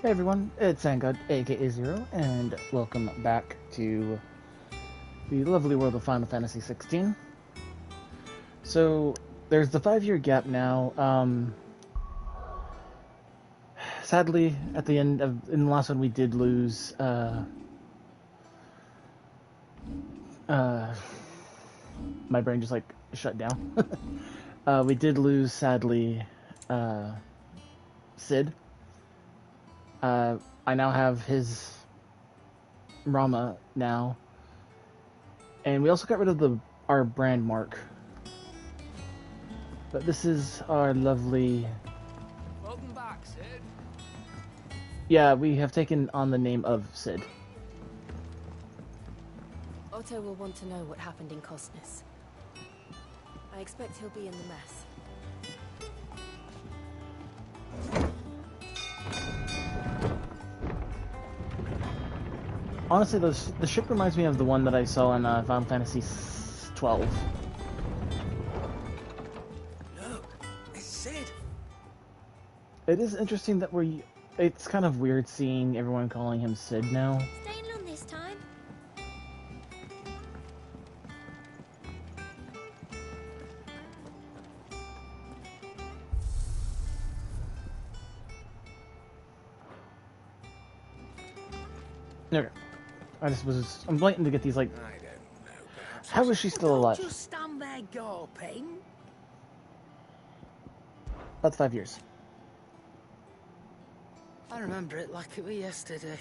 Hey everyone, it's Sangud, aka Zero, and welcome back to the lovely world of Final Fantasy XVI. So, there's the 5-year gap now. Sadly, at the end of in the last one, we did lose. My brain just like shut down. We did lose, sadly, Sid. I now have his Rama now, and we also got rid of our brand mark. But this is our lovely. Welcome back, Sid. Yeah, we have taken on the name of Sid. Otto will want to know what happened in Cosnus. I expect he'll be in the mess. Honestly, the ship reminds me of the one that I saw in Final Fantasy XII. Look, it's Sid. It is interesting that it's kind of weird seeing everyone calling him Sid now. Staying long this time? Okay. I'm waiting to get these, like... I don't know, perhaps. How is she still alive? Don't just stand there gawping. That's 5 years. I remember it like it was yesterday.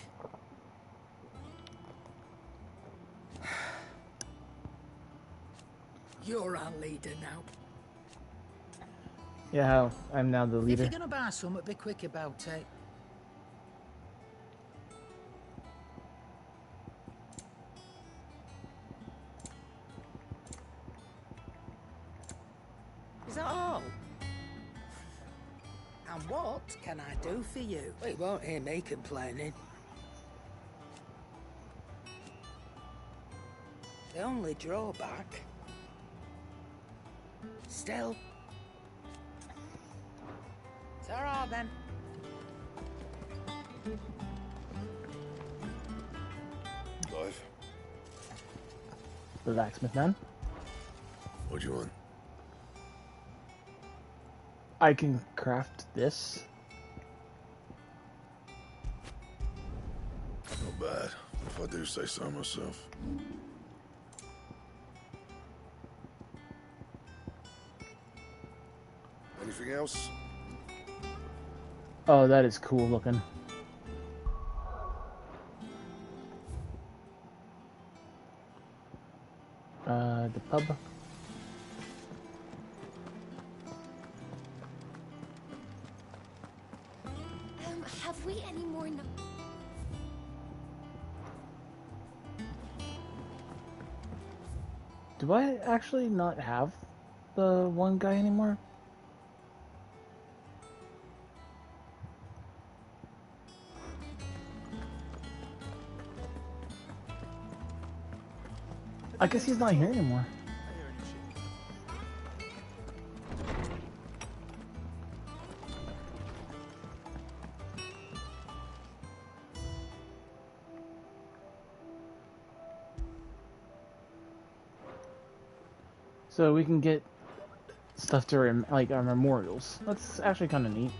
You're our leader now. Yeah, I'm now the If leader. you're gonna buy something, be quick about it. Is that all? And what can I do for you? Well, you won't hear me complaining. The only drawback... Still... It's alright then. Live. The blacksmith man. What do you want? I can craft this. Not bad, if I do say so myself. Anything else? Oh, that is cool looking. The pub. Have we any more Do I actually not have the one guy anymore? I guess he's not here anymore. So we can get stuff to like our memorials. That's actually kind of neat.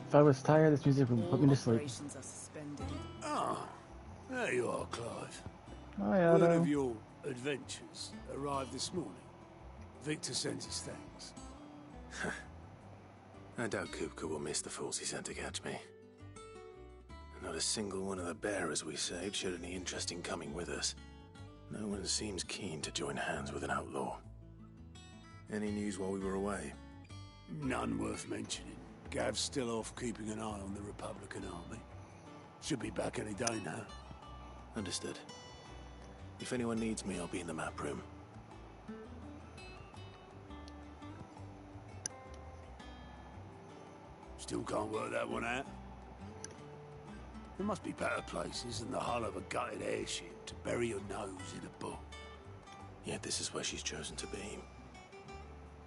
If I was tired, this music would put me to sleep. Operations are suspended. Ah, there you are, Clive. Oh Word yeah, of your adventures arrived this morning. Victor sends his thanks. I doubt Kupka will miss the fools he sent to catch me. Not a single one of the bearers we saved showed any interest in coming with us. No one seems keen to join hands with an outlaw. Any news while we were away? None worth mentioning. Gav's still off keeping an eye on the Republican army. Should be back any day now. Understood. If anyone needs me, I'll be in the map room. Still can't work that one out? There must be better places than the hull of a gutted airship to bury your nose in a book. Yet this is where she's chosen to be.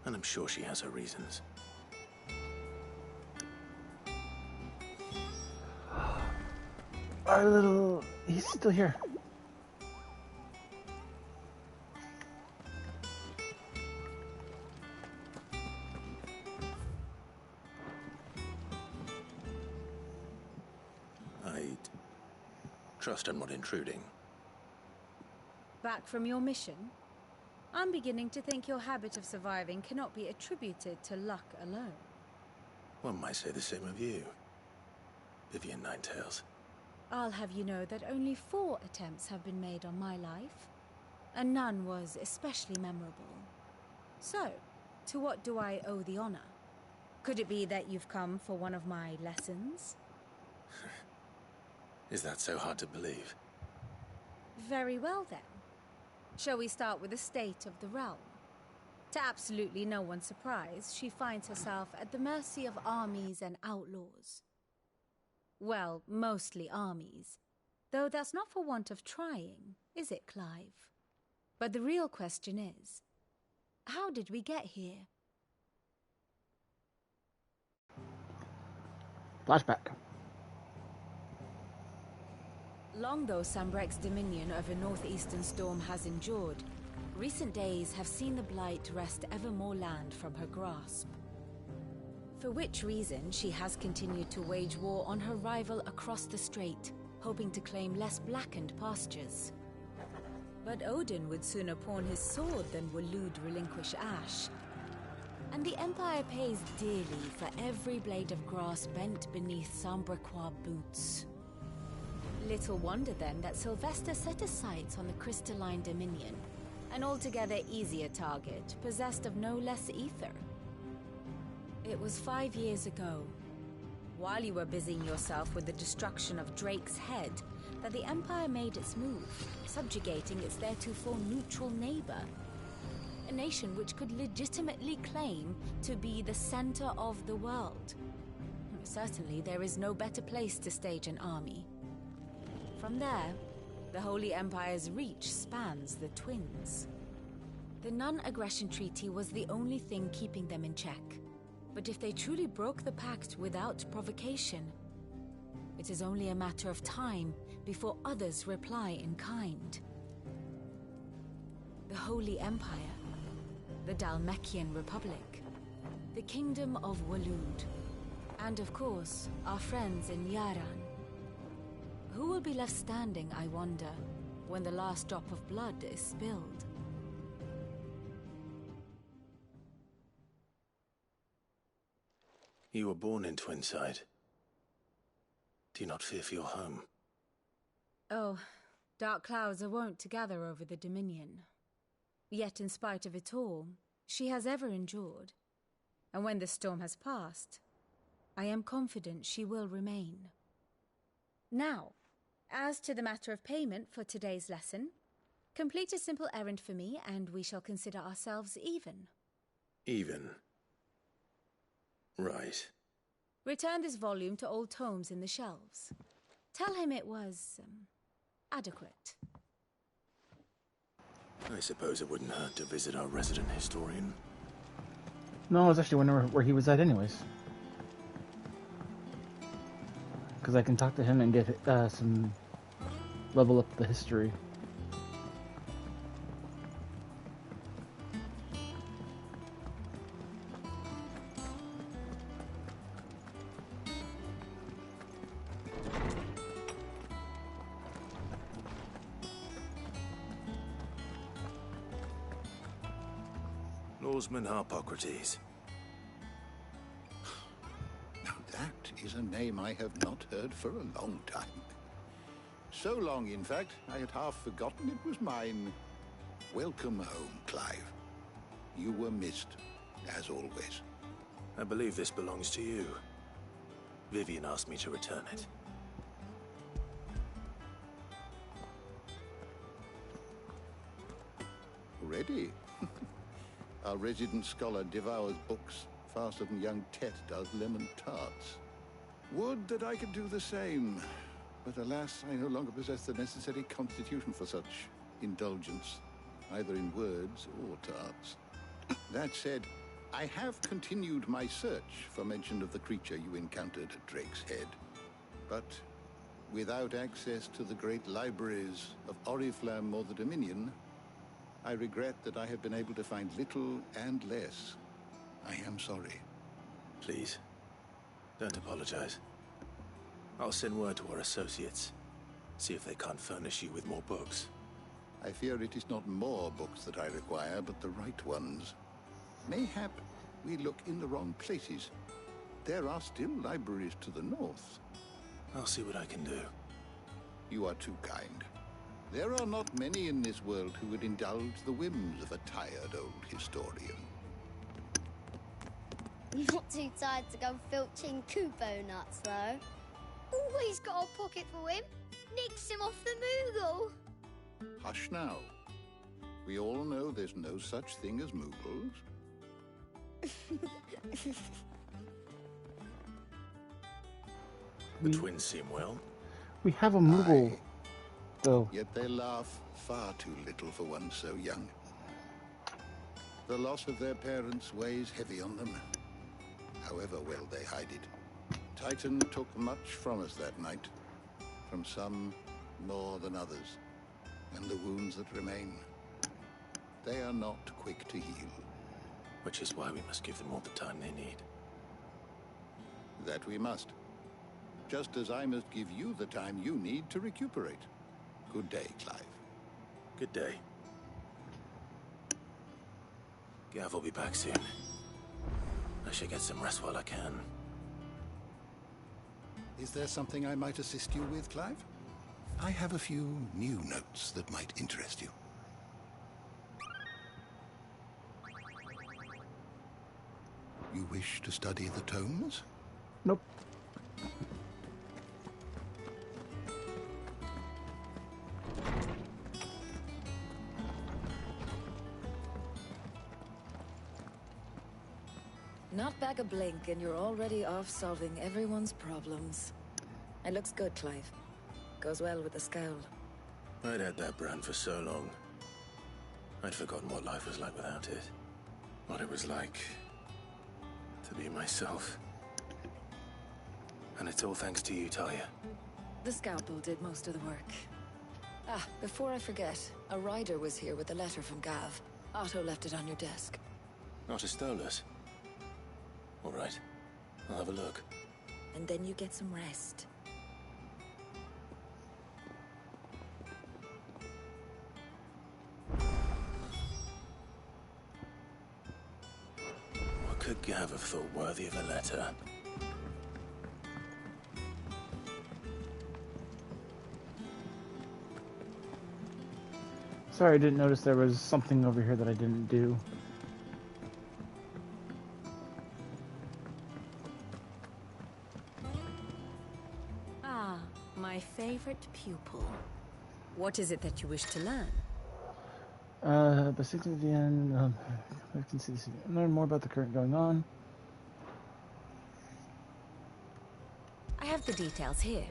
And I'm sure she has her reasons. Our little... He's still here. I trust I'm not intruding. Back from your mission? I'm beginning to think your habit of surviving cannot be attributed to luck alone. One might say the same of you, Vivian Ninetails. I'll have you know that only 4 attempts have been made on my life, and none was especially memorable. So, to what do I owe the honor? Could it be that you've come for one of my lessons? Is that so hard to believe? Very well then. Shall we start with the state of the realm? To absolutely no one's surprise, she finds herself at the mercy of armies and outlaws. Well, mostly armies. Though that's not for want of trying, is it, Clive? But the real question is, how did we get here? Flashback. Long though Sambrek's dominion over northeastern Storm has endured, recent days have seen the Blight wrest ever more land from her grasp. For which reason she has continued to wage war on her rival across the strait, hoping to claim less blackened pastures. But Odin would sooner pawn his sword than Waloed relinquish Ash. And the Empire pays dearly for every blade of grass bent beneath Sambrequois boots. Little wonder then that Sylvester set his sights on the crystalline dominion, an altogether easier target, possessed of no less ether. It was 5 years ago, while you were busying yourself with the destruction of Drake's head, that the Empire made its move, subjugating its theretofore neutral neighbor. A nation which could legitimately claim to be the center of the world. Certainly there is no better place to stage an army. From there, the Holy Empire's reach spans the Twins. The non-aggression treaty was the only thing keeping them in check. But if they truly broke the pact without provocation, it is only a matter of time before others reply in kind. The Holy Empire, the Dhalmekian Republic, the Kingdom of Waloed, and of course, our friends in Yaran. Who will be left standing, I wonder, when the last drop of blood is spilled? You were born in Twinside. Do you not fear for your home? Oh, dark clouds are wont to gather over the Dominion. Yet in spite of it all, she has ever endured. And when the storm has passed, I am confident she will remain. Now, as to the matter of payment for today's lesson, complete a simple errand for me and we shall consider ourselves even. Even? Right. Return this volume to old tomes in the shelves. Tell him it was, adequate. I suppose it wouldn't hurt to visit our resident historian. No, I was actually wondering where he was at anyways. Because I can talk to him and get some level up the history. Lawsman Harpocrates. Now that is a name I have not heard for a long time. So long, in fact, I had half forgotten it was mine. Welcome home, Clive. You were missed, as always. I believe this belongs to you. Vivian asked me to return it. Ready? Our resident scholar devours books faster than young Tet does lemon tarts. Would that I could do the same. But alas, I no longer possess the necessary constitution for such indulgence, either in words or tarts. That said, I have continued my search for mention of the creature you encountered at Drake's Head. But without access to the great libraries of Oriflamme or the Dominion, I regret that I have been able to find little and less. I am sorry. Please, don't apologize. I'll send word to our associates. See if they can't furnish you with more books. I fear it is not more books that I require, but the right ones. Mayhap we look in the wrong places. There are still libraries to the north. I'll see what I can do. You are too kind. There are not many in this world who would indulge the whims of a tired old historian. Not too tired to go filching Kupo nuts, though. Always got a pocket for him. Nicks him off the Moogle. Hush now. We all know there's no such thing as Moogles. The twins seem well. We have a Moogle, though. Yet they laugh far too little for one so young. The loss of their parents weighs heavy on them, however well they hide it. Titan took much from us that night, from some more than others, and the wounds that remain, they are not quick to heal. Which is why we must give them all the time they need. That we must. Just as I must give you the time you need to recuperate. Good day, Clive. Good day. Gav will be back soon. I should get some rest while I can. Is there something I might assist you with, Clive? I have a few new notes that might interest you. You wish to study the tomes? Nope. Not back a blink and you're already off solving everyone's problems. It looks good, Clive. Goes well with the scowl. I'd had that brand for so long. I'd forgotten what life was like without it. What it was like to be myself. And it's all thanks to you, Talia. The scalpel did most of the work. Ah, before I forget, a rider was here with a letter from Gav. Otto left it on your desk. Not a Stolas. All right, I'll have a look. And then you get some rest. What could Gav have thought worthy of a letter? Sorry, I didn't notice there was something over here that I didn't do. Ah, my favorite pupil. What is it that you wish to learn? The 16th of the end, I can see, learn more about the current going on. I have the details here.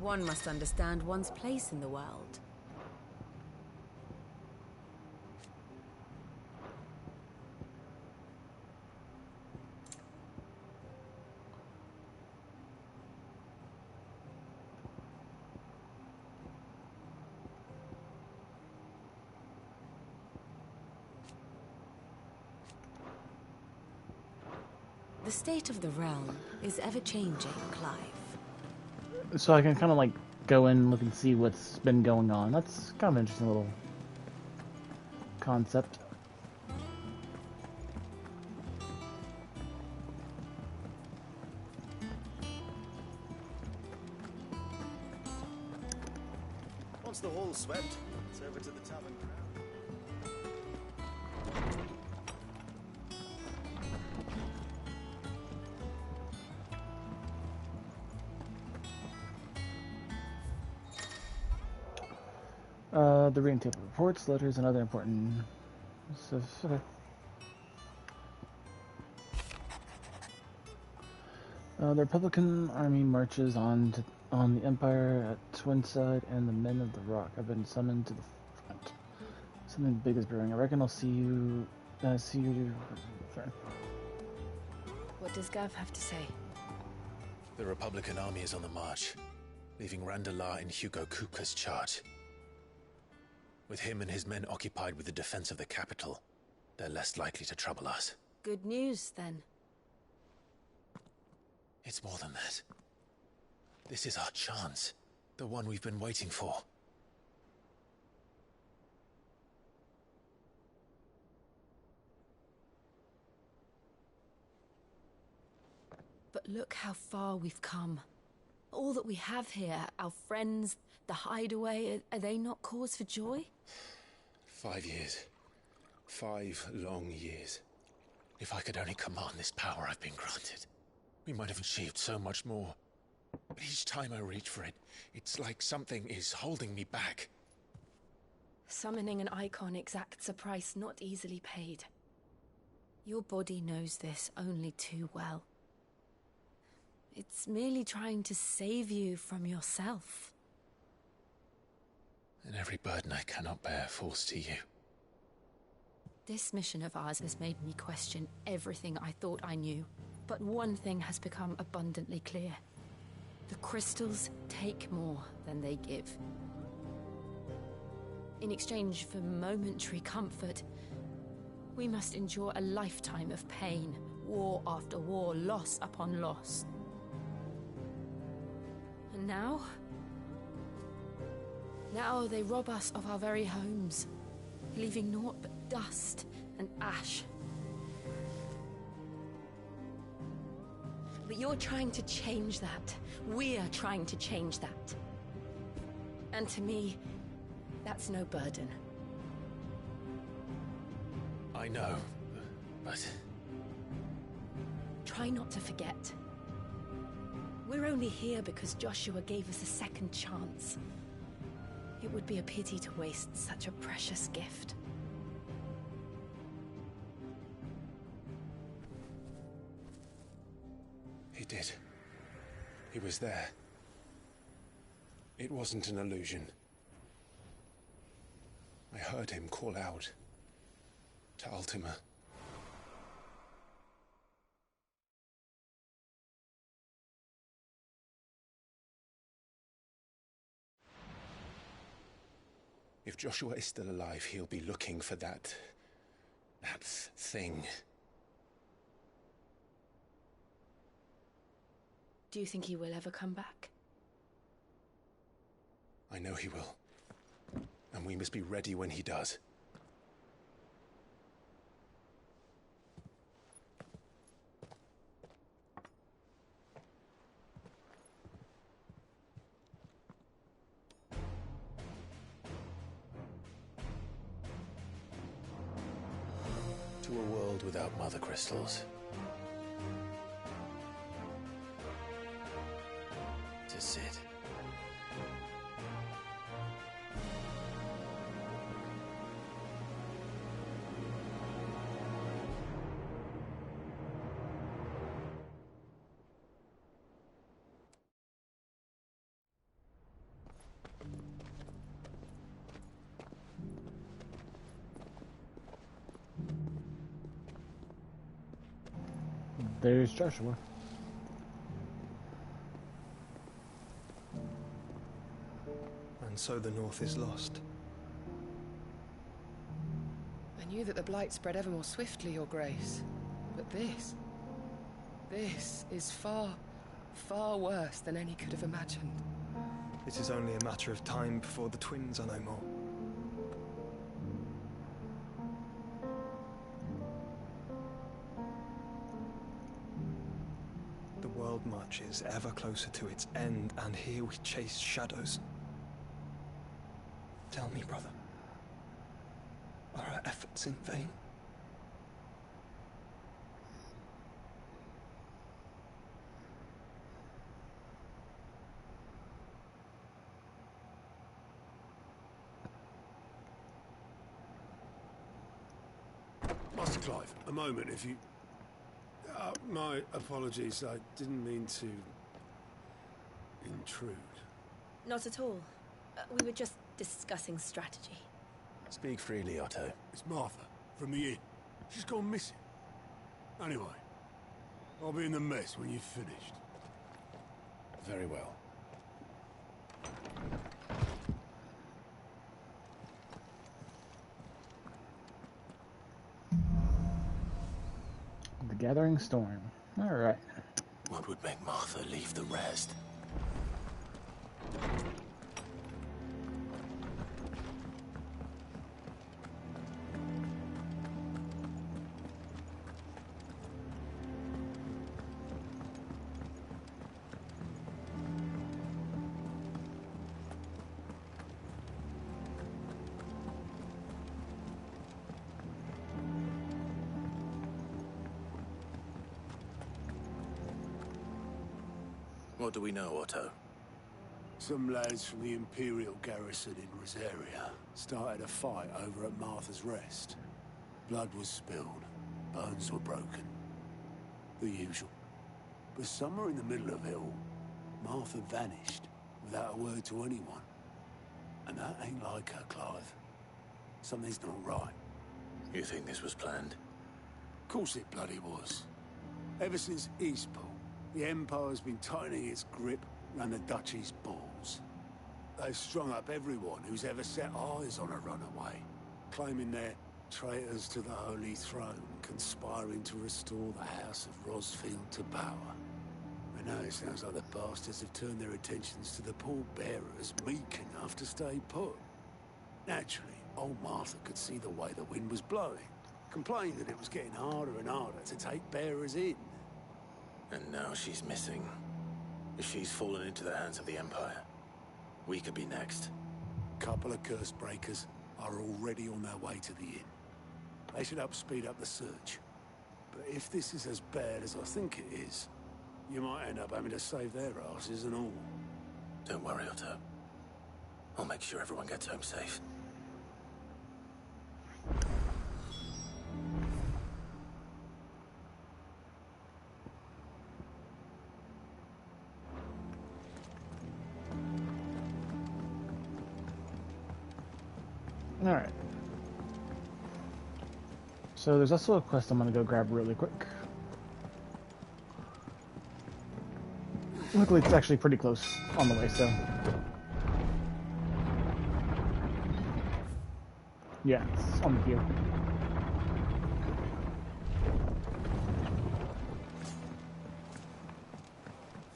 One must understand one's place in the world. The state of the realm is ever-changing, Clive. So I can kind of like go in and look and see what's been going on. That's kind of an interesting little concept. Once the hall's swept, it's over to the tavern crowd. The reading table reports, letters, and other important stuff. Okay. The Republican army marches on the Empire at Twinside, and the men of the Rock have been summoned to the front. Something big is brewing. I reckon I'll see you. Sorry. What does Gav have to say? The Republican army is on the march, leaving Randalar in Hugo Kuka's charge. With him and his men occupied with the defense of the capital, they're less likely to trouble us. Good news, then. It's more than that. This is our chance. The one we've been waiting for. But look how far we've come. All that we have here, our friends, the hideaway, are they not cause for joy? 5 years. 5 long years. If I could only command this power I've been granted, we might have achieved so much more. But each time I reach for it, it's like something is holding me back. Summoning an icon exacts a price not easily paid. Your body knows this only too well. It's merely trying to save you from yourself. And every burden I cannot bear falls to you. This mission of ours has made me question everything I thought I knew. But one thing has become abundantly clear. The crystals take more than they give. In exchange for momentary comfort, we must endure a lifetime of pain, war after war, loss upon loss. And now they rob us of our very homes, leaving naught but dust and ash. But you're trying to change that. We're trying to change that. And to me, that's no burden. I know, but... Try not to forget. We're only here because Joshua gave us a second chance. It would be a pity to waste such a precious gift. He did. He was there. It wasn't an illusion. I heard him call out to Ultima. If Joshua is still alive, he'll be looking for that thing. Do you think he will ever come back? I know he will. And we must be ready when he does. To a world without mother crystals. To Sid. There's Joshua. And so the North is lost. I knew that the Blight spread ever more swiftly, Your Grace. But this is far, far worse than any could have imagined. It is only a matter of time before the twins are no more. The world marches ever closer to its end, and here we chase shadows. Tell me, brother, are our efforts in vain? Master Clive, a moment, if you... my apologies, I didn't mean to... intrude. Not at all. We were just discussing strategy. Speak freely, Otto. It's Martha, from the inn. She's gone missing. Anyway, I'll be in the mess when you've finished. Very well. The Gathering Storm. Alright. What would make Martha leave the rest? What do we know, Otto? Some lads from the Imperial garrison in Rosaria started a fight over at Martha's Rest. Blood was spilled, bones were broken. The usual. But somewhere in the middle of it all, Martha vanished without a word to anyone. And that ain't like her, Clive. Something's not right. You think this was planned? Of course it bloody was. Ever since Eastport, the Empire's been tightening its grip around the Duchy's balls. They've strung up everyone who's ever set eyes on a runaway, claiming they're traitors to the Holy Throne, conspiring to restore the House of Rosfield to power. And now it sounds like the bastards have turned their attentions to the pallbearers meek enough to stay put. Naturally, old Martha could see the way the wind was blowing, complained that it was getting harder and harder to take bearers in. And now she's missing. If she's fallen into the hands of the Empire, we could be next. Couple of curse breakers are already on their way to the inn. They should help speed up the search. But if this is as bad as I think it is, you might end up having to save their asses and all. Don't worry, Otto. I'll make sure everyone gets home safe. Alright. So there's also a quest I'm gonna go grab really quick. Luckily it's actually pretty close on the way, so... yeah, it's on the queue.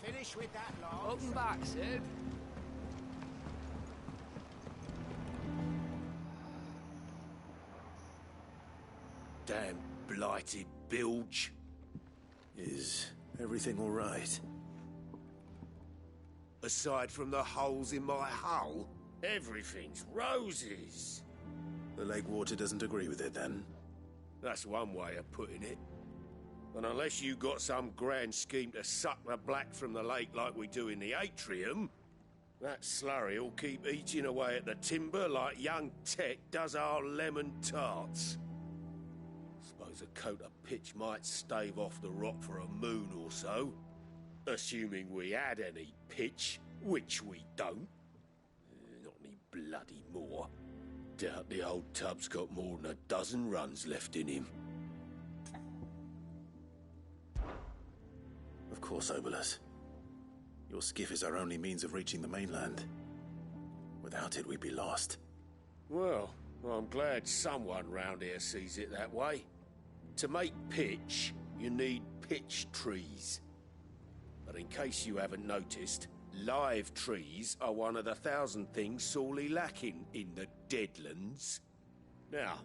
Finish with that, Lord. Welcome back, Sid. Damn blighted bilge. Is everything all right? Aside from the holes in my hull, everything's roses. The lake water doesn't agree with it, then? That's one way of putting it. And unless you got some grand scheme to suck the black from the lake like we do in the atrium, that slurry'll keep eating away at the timber like young Tech does our lemon tarts. Suppose a coat of pitch might stave off the rock for a moon or so. Assuming we had any pitch, which we don't. Not any bloody more. Doubt the old tub's got more than a dozen runs left in him. course, Obolus. Your skiff is our only means of reaching the mainland. Without it, we'd be lost. Well, I'm glad someone round here sees it that way. To make pitch, you need pitch trees. But in case you haven't noticed, live trees are one of the 1,000 things sorely lacking in the Deadlands. Now,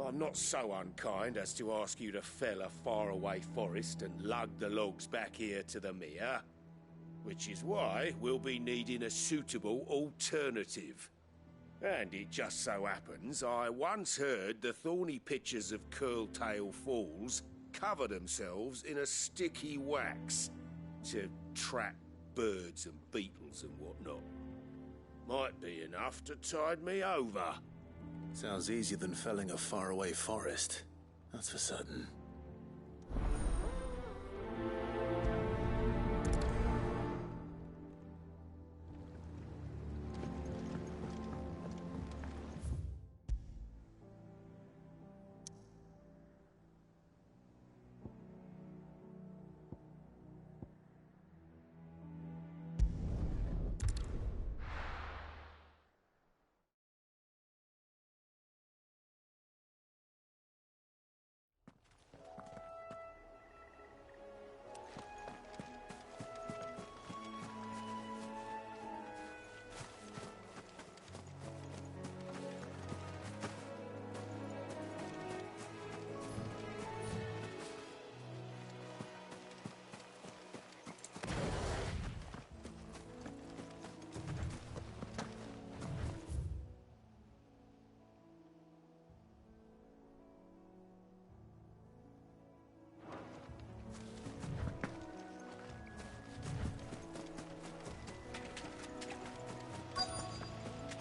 I'm not so unkind as to ask you to fell a faraway forest and lug the logs back here to the mere, which is why we'll be needing a suitable alternative. And it just so happens I once heard the thorny pitchers of Curltail Falls cover themselves in a sticky wax to trap birds and beetles and whatnot. Might be enough to tide me over. Sounds easier than felling a faraway forest. That's for certain.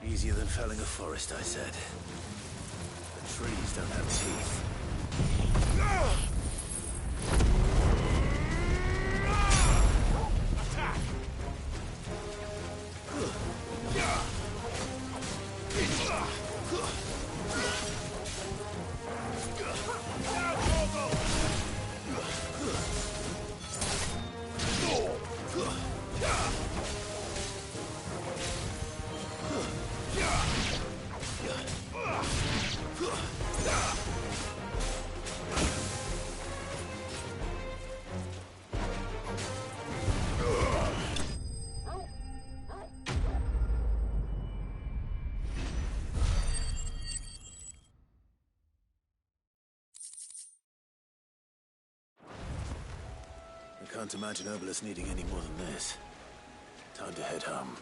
Easier than felling a forest, I said. The trees don't have teeth. I can't imagine Obolus needing any more than this. Time to head home.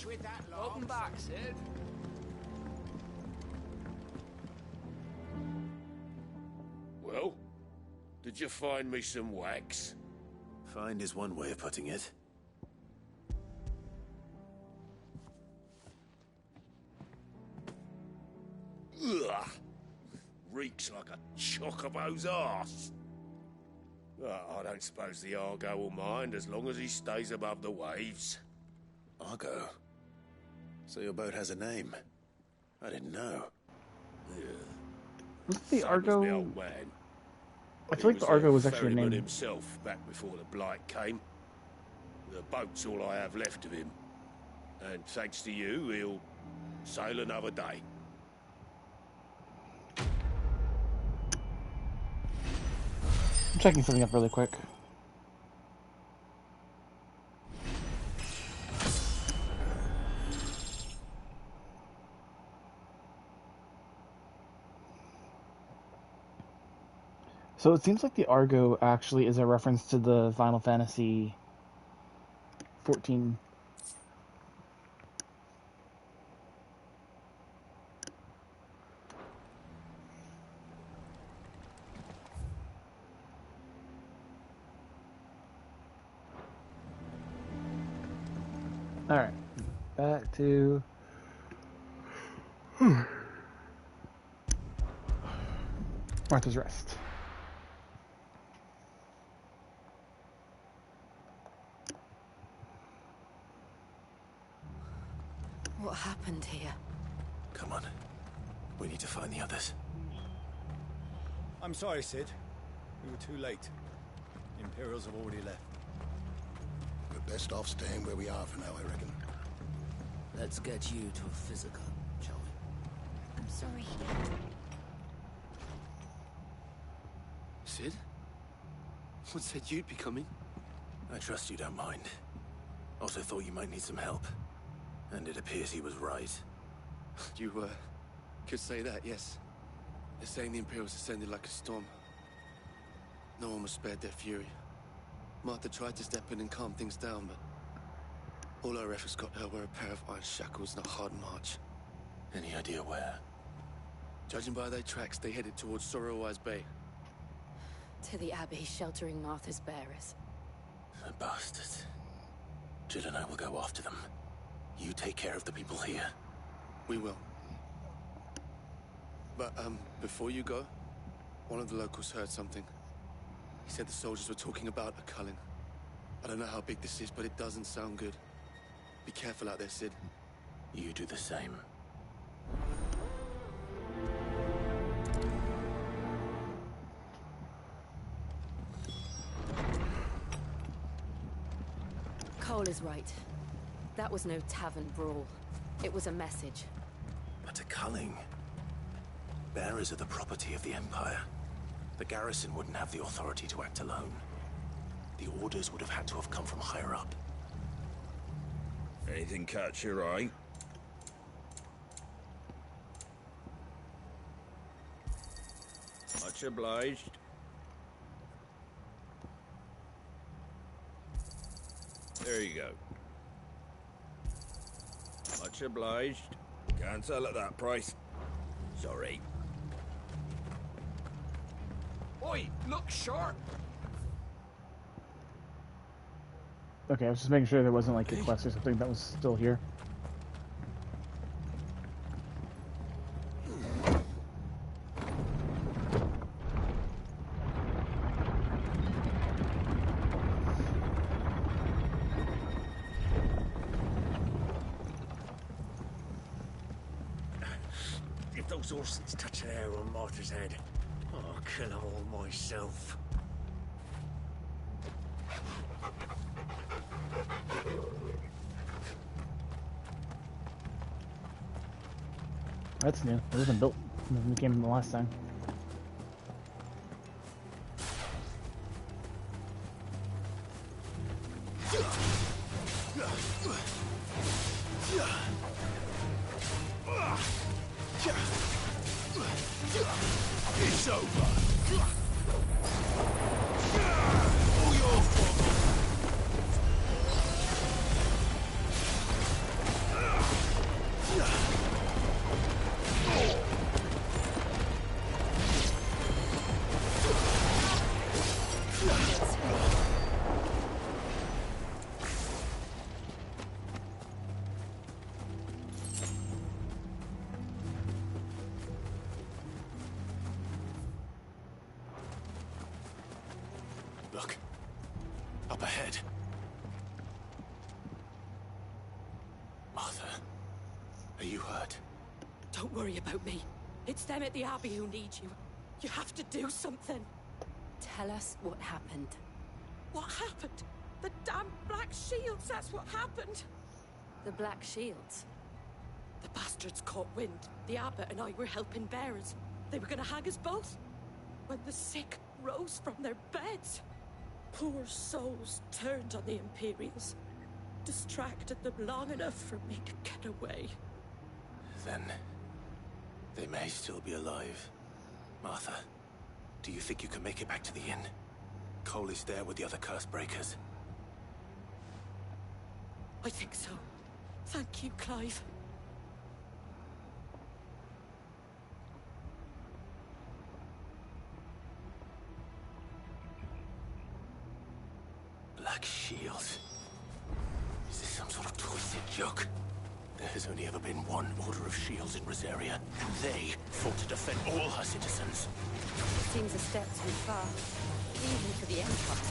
With that Welcome back, Sid. Well, did you find me some wax? Find is one way of putting it. Ugh! Reeks like a chocobo's arse. I don't suppose the Argo will mind as long as he stays above the waves. Argo? So your boat has a name? I didn't know. Yeah. Wasn't the Same as Argo... my old man. I feel like the Argo was actually ferryman named... himself back before the Blight came. The boat's all I have left of him. And thanks to you, he'll sail another day. I'm checking something up really quick. So it seems like the Argo actually is a reference to the Final Fantasy XIV. Alright. Back to... Martha's Rest. What happened here? Come on. We need to find the others. I'm sorry, Sid. We were too late. The Imperials have already left. We're best off staying where we are for now, I reckon. Let's get you to a physical, shall we? I'm sorry. Sid? What said you'd be coming? I trust you don't mind. Also thought you might need some help. And it appears he was right. You, could say that, yes. They're saying the Imperials ascended like a storm. No one was spared their fury. Martha tried to step in and calm things down, but all our efforts got her were a pair of iron shackles and a hard march. Any idea where? Judging by their tracks, they headed towards Sorrowwise Bay. To the Abbey, sheltering Martha's bearers. The bastards. Jill and I will go after them. You take care of the people here. We will. But, before you go, one of the locals heard something. He said the soldiers were talking about a culling. I don't know how big this is, but it doesn't sound good. Be careful out there, Sid. You do the same. Cole is right. That was no tavern brawl. It was a message. But a culling. Bearers are the property of the Empire. The garrison wouldn't have the authority to act alone. The orders would have had to have come from higher up. Anything catch your eye? Much obliged. There you go. Much obliged. Can't sell at that price. Sorry. Oi, look sharp! Okay, I was just making sure there wasn't like a quest or something that was still here. If those horses touch an hair on Martha's head, I'll kill them all myself. That's new. It wasn't built when we came the last time. It's over. All your fault. Look. Up ahead. Martha, are you hurt? Don't worry about me. It's them at the Abbey who need you. You have to do something. Tell us what happened. What happened? The damn Black Shields, that's what happened. The Black Shields? The bastards caught wind. The Abbot and I were helping bearers. They were gonna hang us both. When the sick rose from their beds. Poor souls turned on the Imperials. Distracted them long enough for me to get away. Then they may still be alive. Martha, do you think you can make it back to the inn? Cole is there with the other curse breakers. I think so. Thank you, Clive. Black Shield. Is this some sort of twisted joke? There has only ever been one Order of Shields in Rosaria, and they fought to defend all her citizens. It seems a step too far, even for the Empire.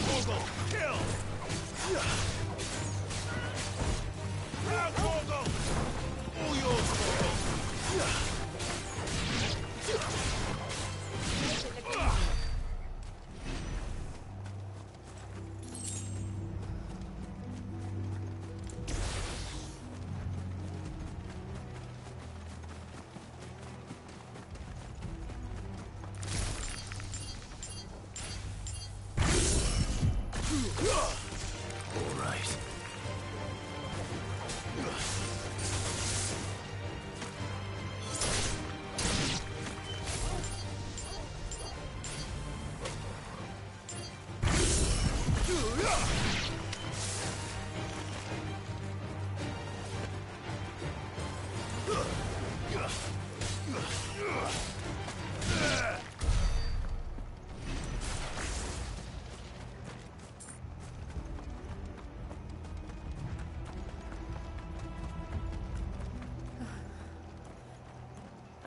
Morgul, kill! Now, Morgul! All yours, Morgul! All right.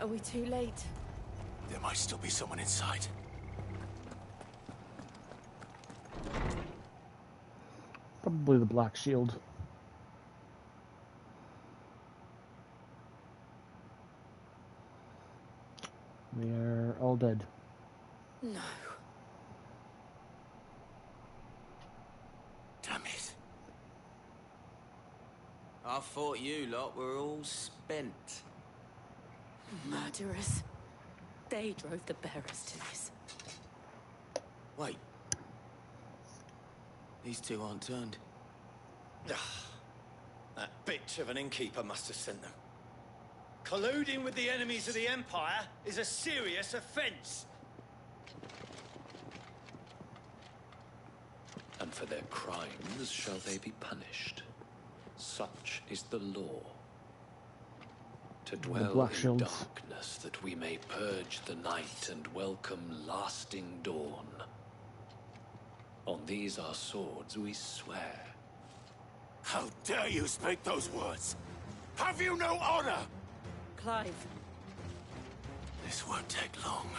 Are we too late? There might still be someone inside. Probably the Black Shield. They're all dead. No. Damn it. I thought you lot were all spent. Murderers. They drove the bearers to this. Wait. These two aren't turned. That bitch of an innkeeper must have sent them. Colluding with the enemies of the Empire is a serious offense. And for their crimes shall they be punished. Such is the law. To dwell in darkness, that we may purge the night and welcome lasting dawn. On these our swords we swear. How dare you speak those words? Have you no honor? Clive. This won't take long.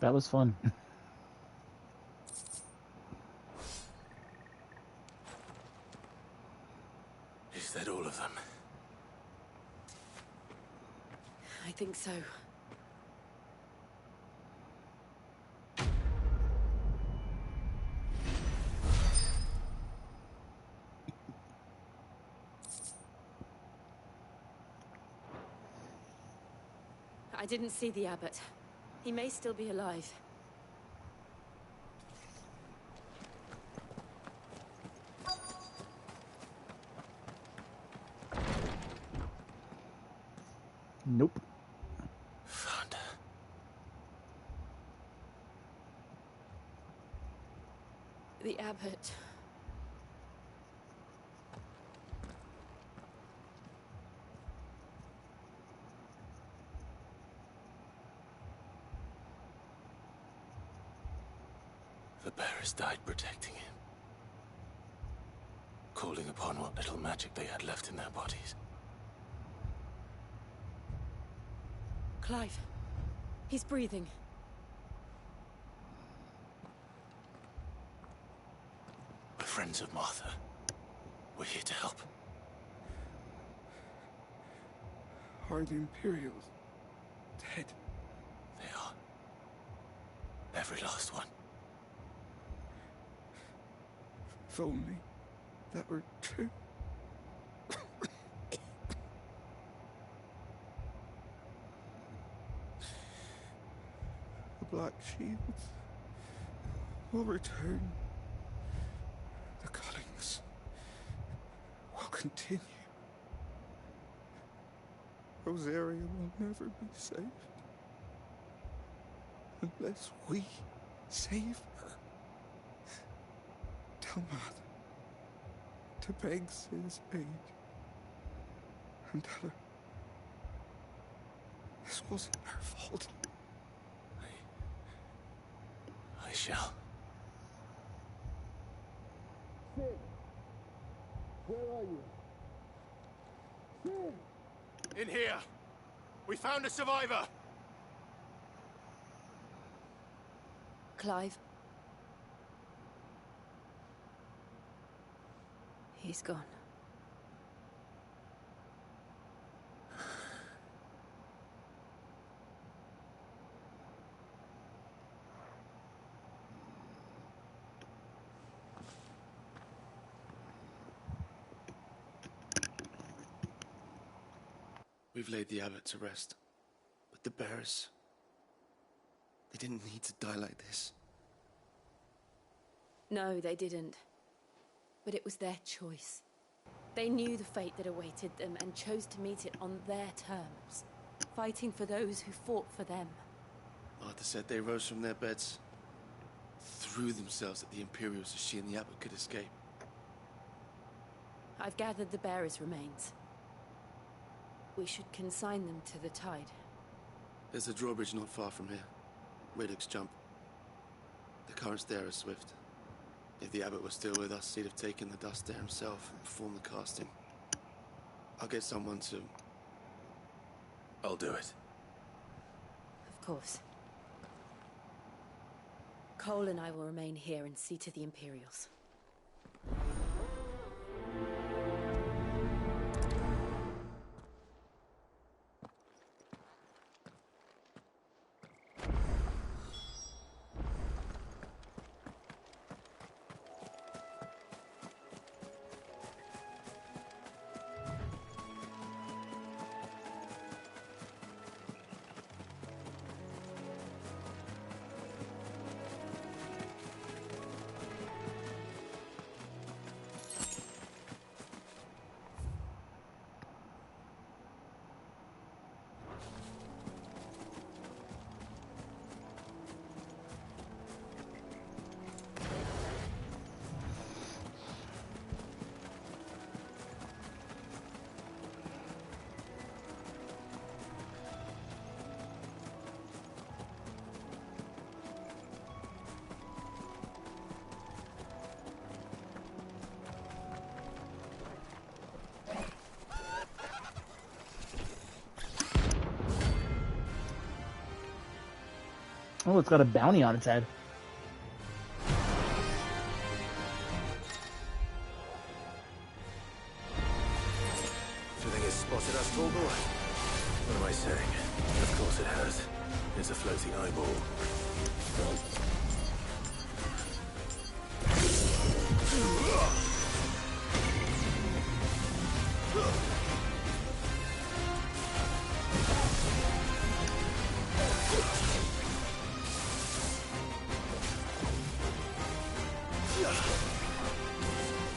That was fun. Is that all of them? I think so. I didn't see the abbot. He may still be alive. Nope. Found The abbot. The bearers died protecting him. Calling upon what little magic they had left in their bodies. Clive. He's breathing. We're friends of Martha. We're here to help. Are the Imperials dead? They are. Every last one. If only that were true. The Black Shields will return. The cullings will continue. Rosaria will never be saved unless we save her. Tell Martha to beg Cid's aid and tell her this wasn't her fault. I shall. Cid, where are you? Cid! In here! We found a survivor! Clive. He's gone. We've laid the abbot to rest, but the bearers, they didn't need to die like this. No, they didn't. But it was their choice. They knew the fate that awaited them and chose to meet it on their terms, fighting for those who fought for them. Martha said they rose from their beds, threw themselves at the Imperials so she and the abbot could escape. I've gathered the bearers' remains. We should consign them to the tide. There's a drawbridge not far from here. Radix jump. The currents there are swift. If the abbot was still with us, he'd have taken the dust there himself and performed the casting. I'll get someone to... I'll do it. Of course. Cole and I will remain here and see to the Imperials. Oh, it's got a bounty on its head. Do you think it's spotted us, tall boy? What am I saying? Of course it has. It's a floating eyeball.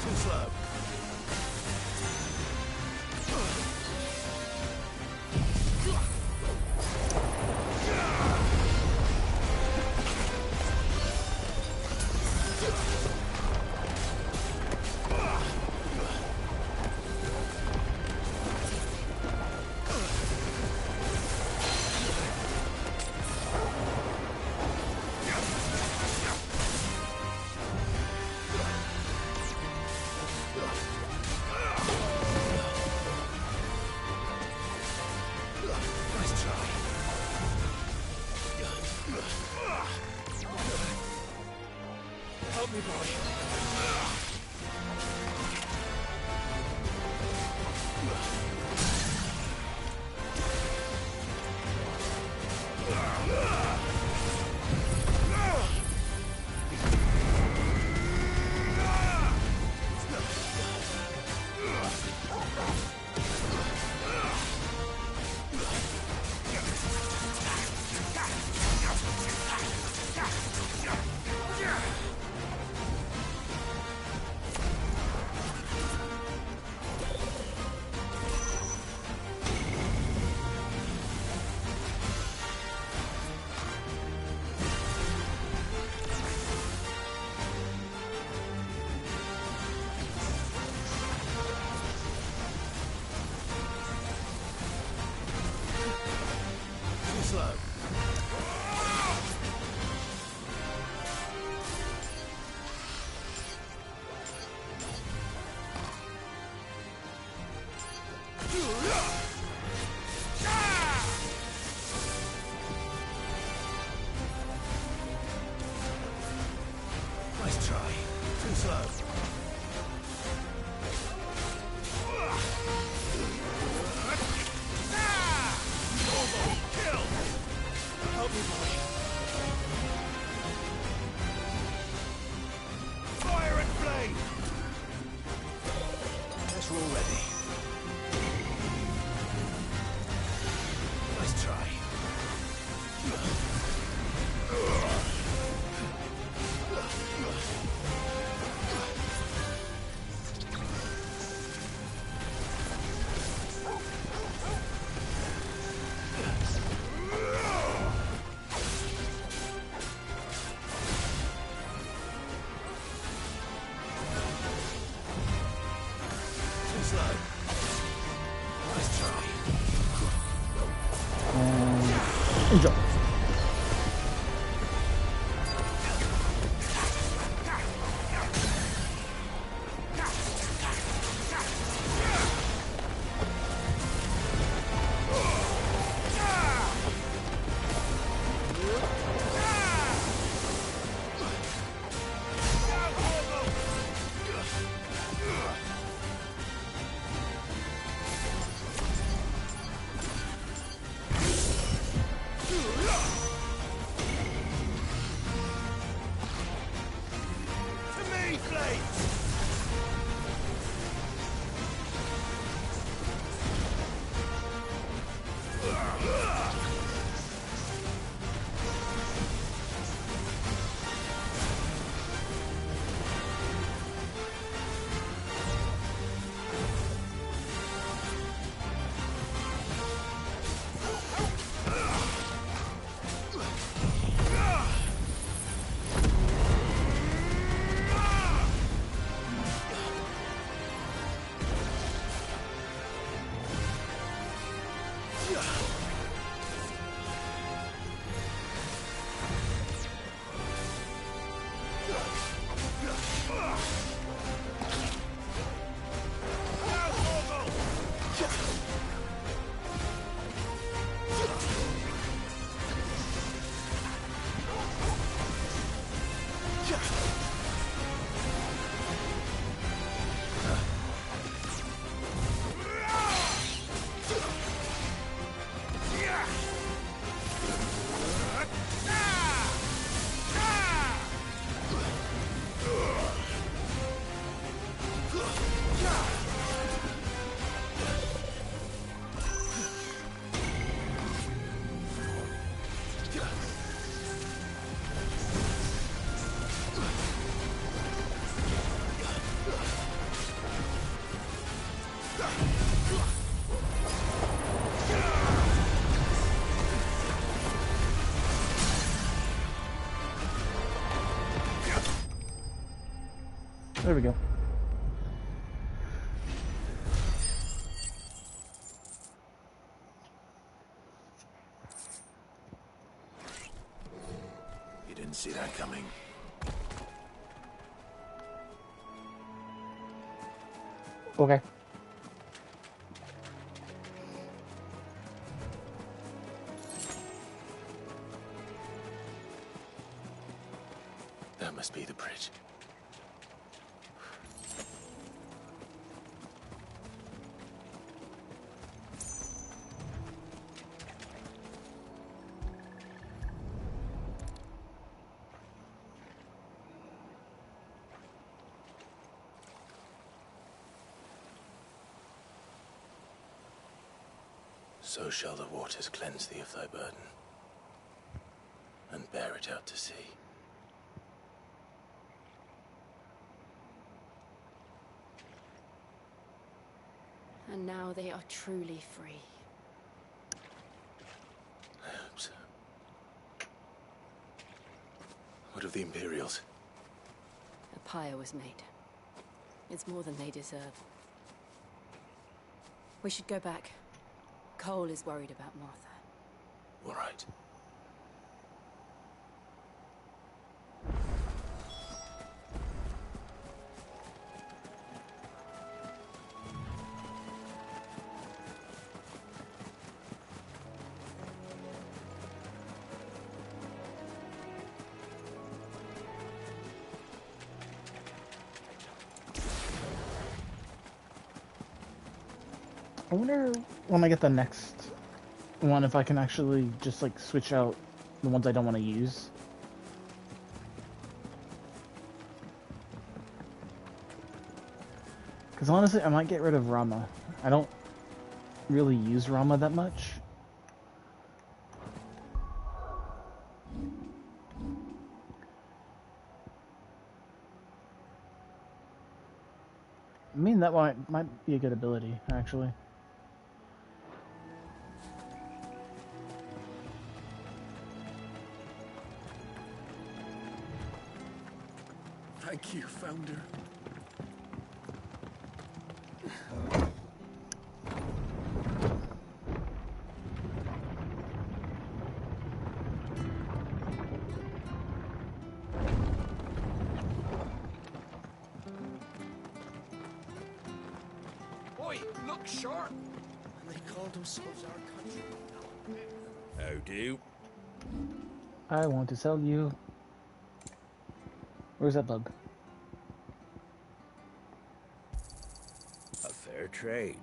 Too slow. Help me, boy. Nice try. Too slow. Kill! Help me, boy. Fire and flame! Guess we're all ready. Nice try. Too slow. Nice try. Enjoy. To me, Blades! There we go. You didn't see that coming. Okay. The That must be the bridge. So shall the waters cleanse thee of thy burden, and bear it out to sea. And now they are truly free. I hope so. What of the Imperials? A pyre was made. It's more than they deserve. We should go back. Cole is worried about Martha. All right. I wonder when I get the next one if I can actually just like switch out the ones I don't want to use. Because honestly, I might get rid of Rama. I don't really use Rama that much. I mean, that might be a good ability, actually. Thank you, Founder. Oi, look sharp! And they called themselves our country. How do? I want to sell you. Where's that bug? A fair trade.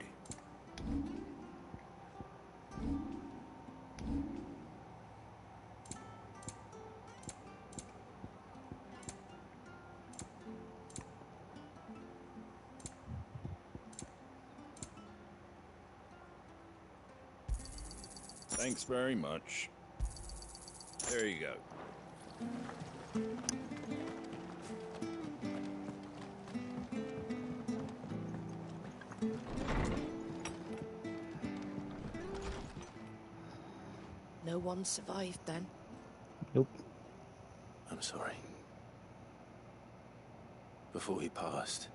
Thanks very much. There you go. No one survived then? Nope. I'm sorry. Before he passed,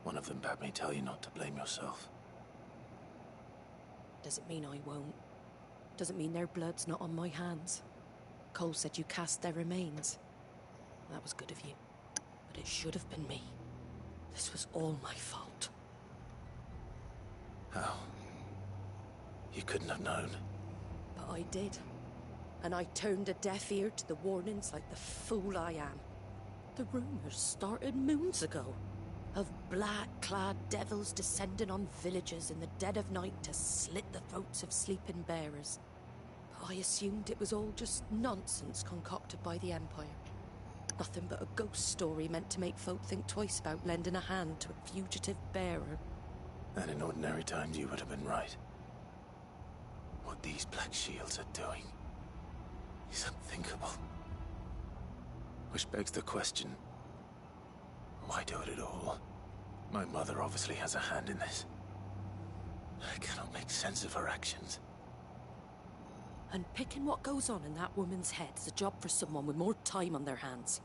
one of them bade me tell you not to blame yourself. Doesn't mean I won't. Doesn't mean their blood's not on my hands. Cole said you cast their remains. That was good of you. But it should have been me. This was all my fault. How? You couldn't have known. But I did. And I turned a deaf ear to the warnings like the fool I am. The rumors started moons ago. Of black-clad devils descending on villages in the dead of night to slit the throats of sleeping bearers. But I assumed it was all just nonsense concocted by the Empire. Nothing but a ghost story meant to make folk think twice about lending a hand to a fugitive bearer. And in ordinary times you would have been right. What these Black Shields are doing is unthinkable. Which begs the question, why do it at all? My mother obviously has a hand in this. I cannot make sense of her actions. And picking what goes on in that woman's head is a job for someone with more time on their hands.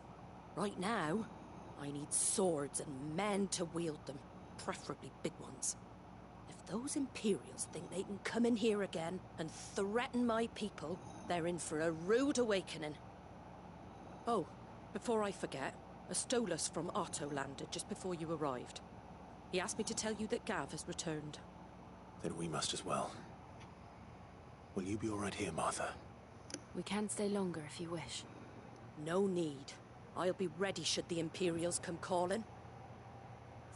Right now, I need swords and men to wield them, preferably big ones. If those Imperials think they can come in here again and threaten my people, they're in for a rude awakening. Oh, before I forget, a Stolas from Otto landed just before you arrived. He asked me to tell you that Gav has returned. Then we must as well. Will you be all right here, Martha? We can stay longer if you wish. No need. I'll be ready should the Imperials come calling.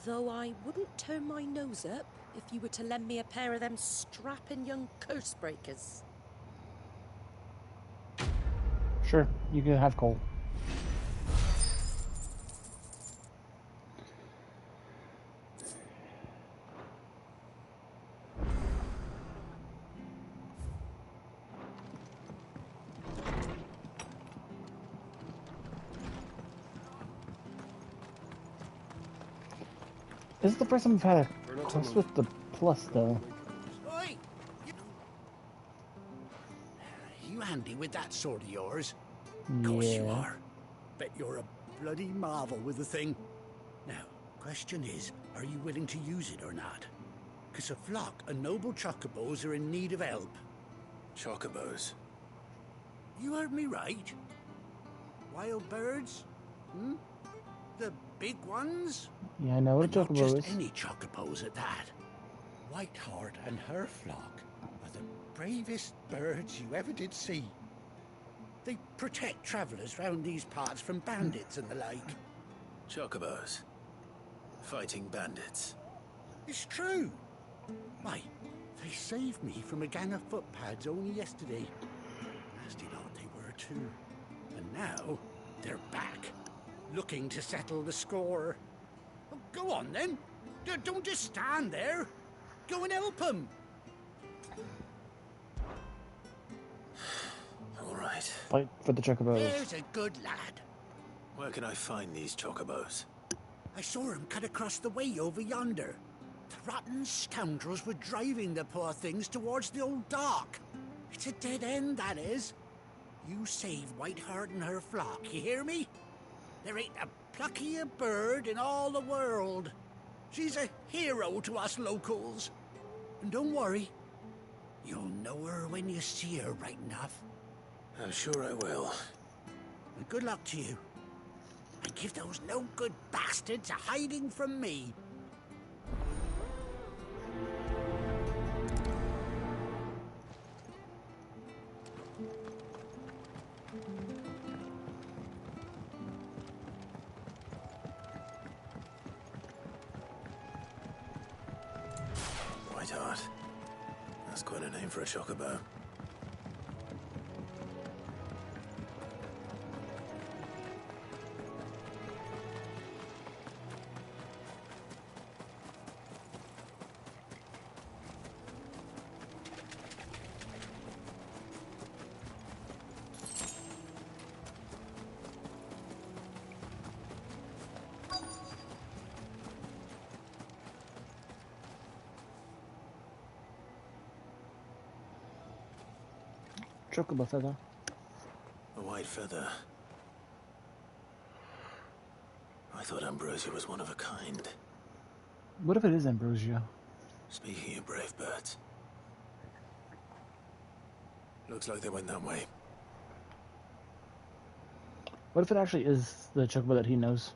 Though I wouldn't turn my nose up if you were to lend me a pair of them strapping young curse breakers. Sure, you can have coal. This is the first time I've had a quest with the plus, though. Oi! You handy with that sword of yours? Of course you are. Bet you're a bloody marvel with the thing. Now, question is, are you willing to use it or not? Because a flock of noble chocobos are in need of help. Chocobos? You heard me right. Wild birds? Hmm? The big ones? Yeah, I know what a Not chocobo just is. any chocobos at that. Whiteheart and her flock are the bravest birds you ever did see. They protect travellers round these parts from bandits and the like. Chocobos? Fighting bandits? It's true. Why, they saved me from a gang of footpads only yesterday. Nasty lot they were too. And now, they're back, looking to settle the score. Oh, go on then. Don't just stand there. Go and help them. All right. Fight for the chocobos. There's a good lad. Where can I find these chocobos? I saw him cut across the way over yonder. The rotten scoundrels were driving the poor things towards the old dock. It's a dead end, that is. You save Whiteheart and her flock, you hear me? There ain't a pluckier bird in all the world. She's a hero to us locals. And don't worry, you'll know her when you see her right enough. I'm sure I will. And good luck to you. And give those no-good bastards a hiding from me. Whiteheart. That's quite a name for a chocobo. Chocobo feather. A white feather. I thought Ambrosia was one of a kind. What if it is Ambrosia? Speaking of brave birds. Looks like they went that way. What if it actually is the chocobo that he knows?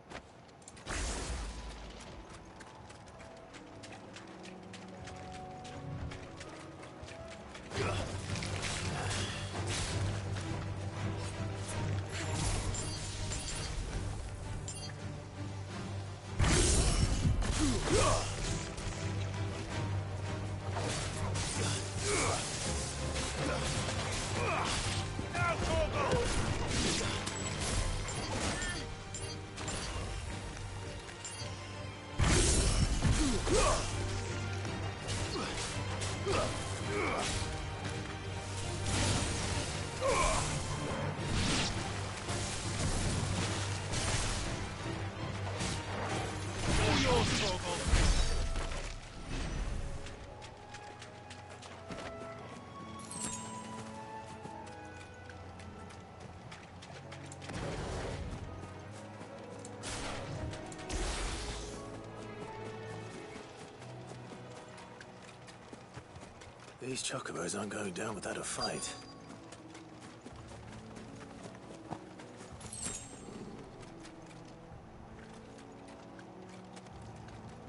These chocobos aren't going down without a fight.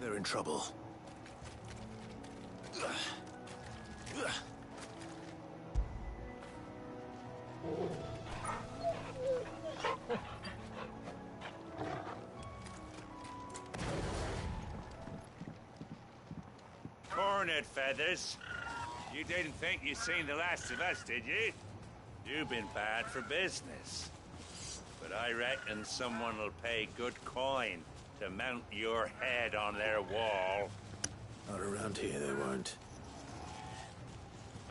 They're in trouble. Hornet Feathers. You didn't think you'd seen the last of us, did you? You've been bad for business. But I reckon someone will pay good coin to mount your head on their wall. Not around here, they won't.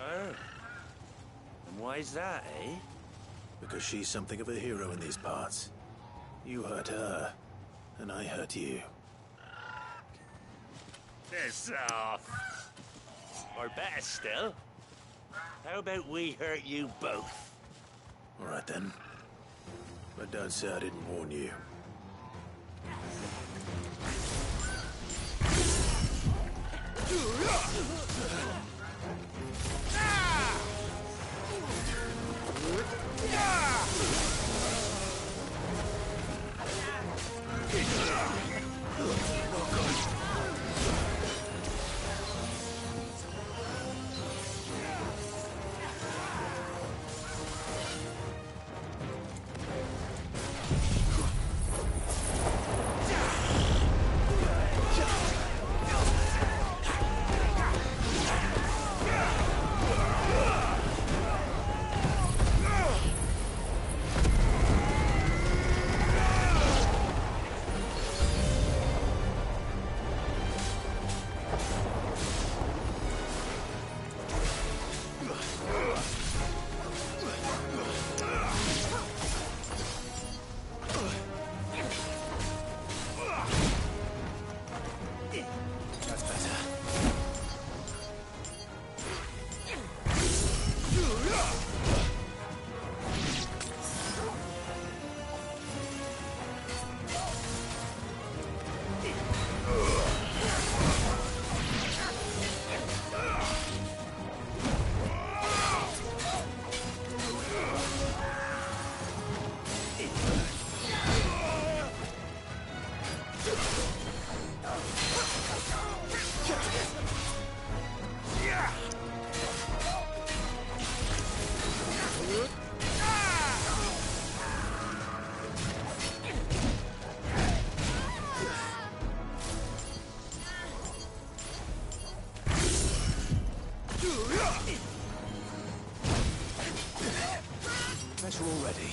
Oh. And why's that, eh? Because she's something of a hero in these parts. You hurt her, and I hurt you. Piss off. Or better still, how about we hurt you both? All right then. But don't say I didn't warn you. Better already.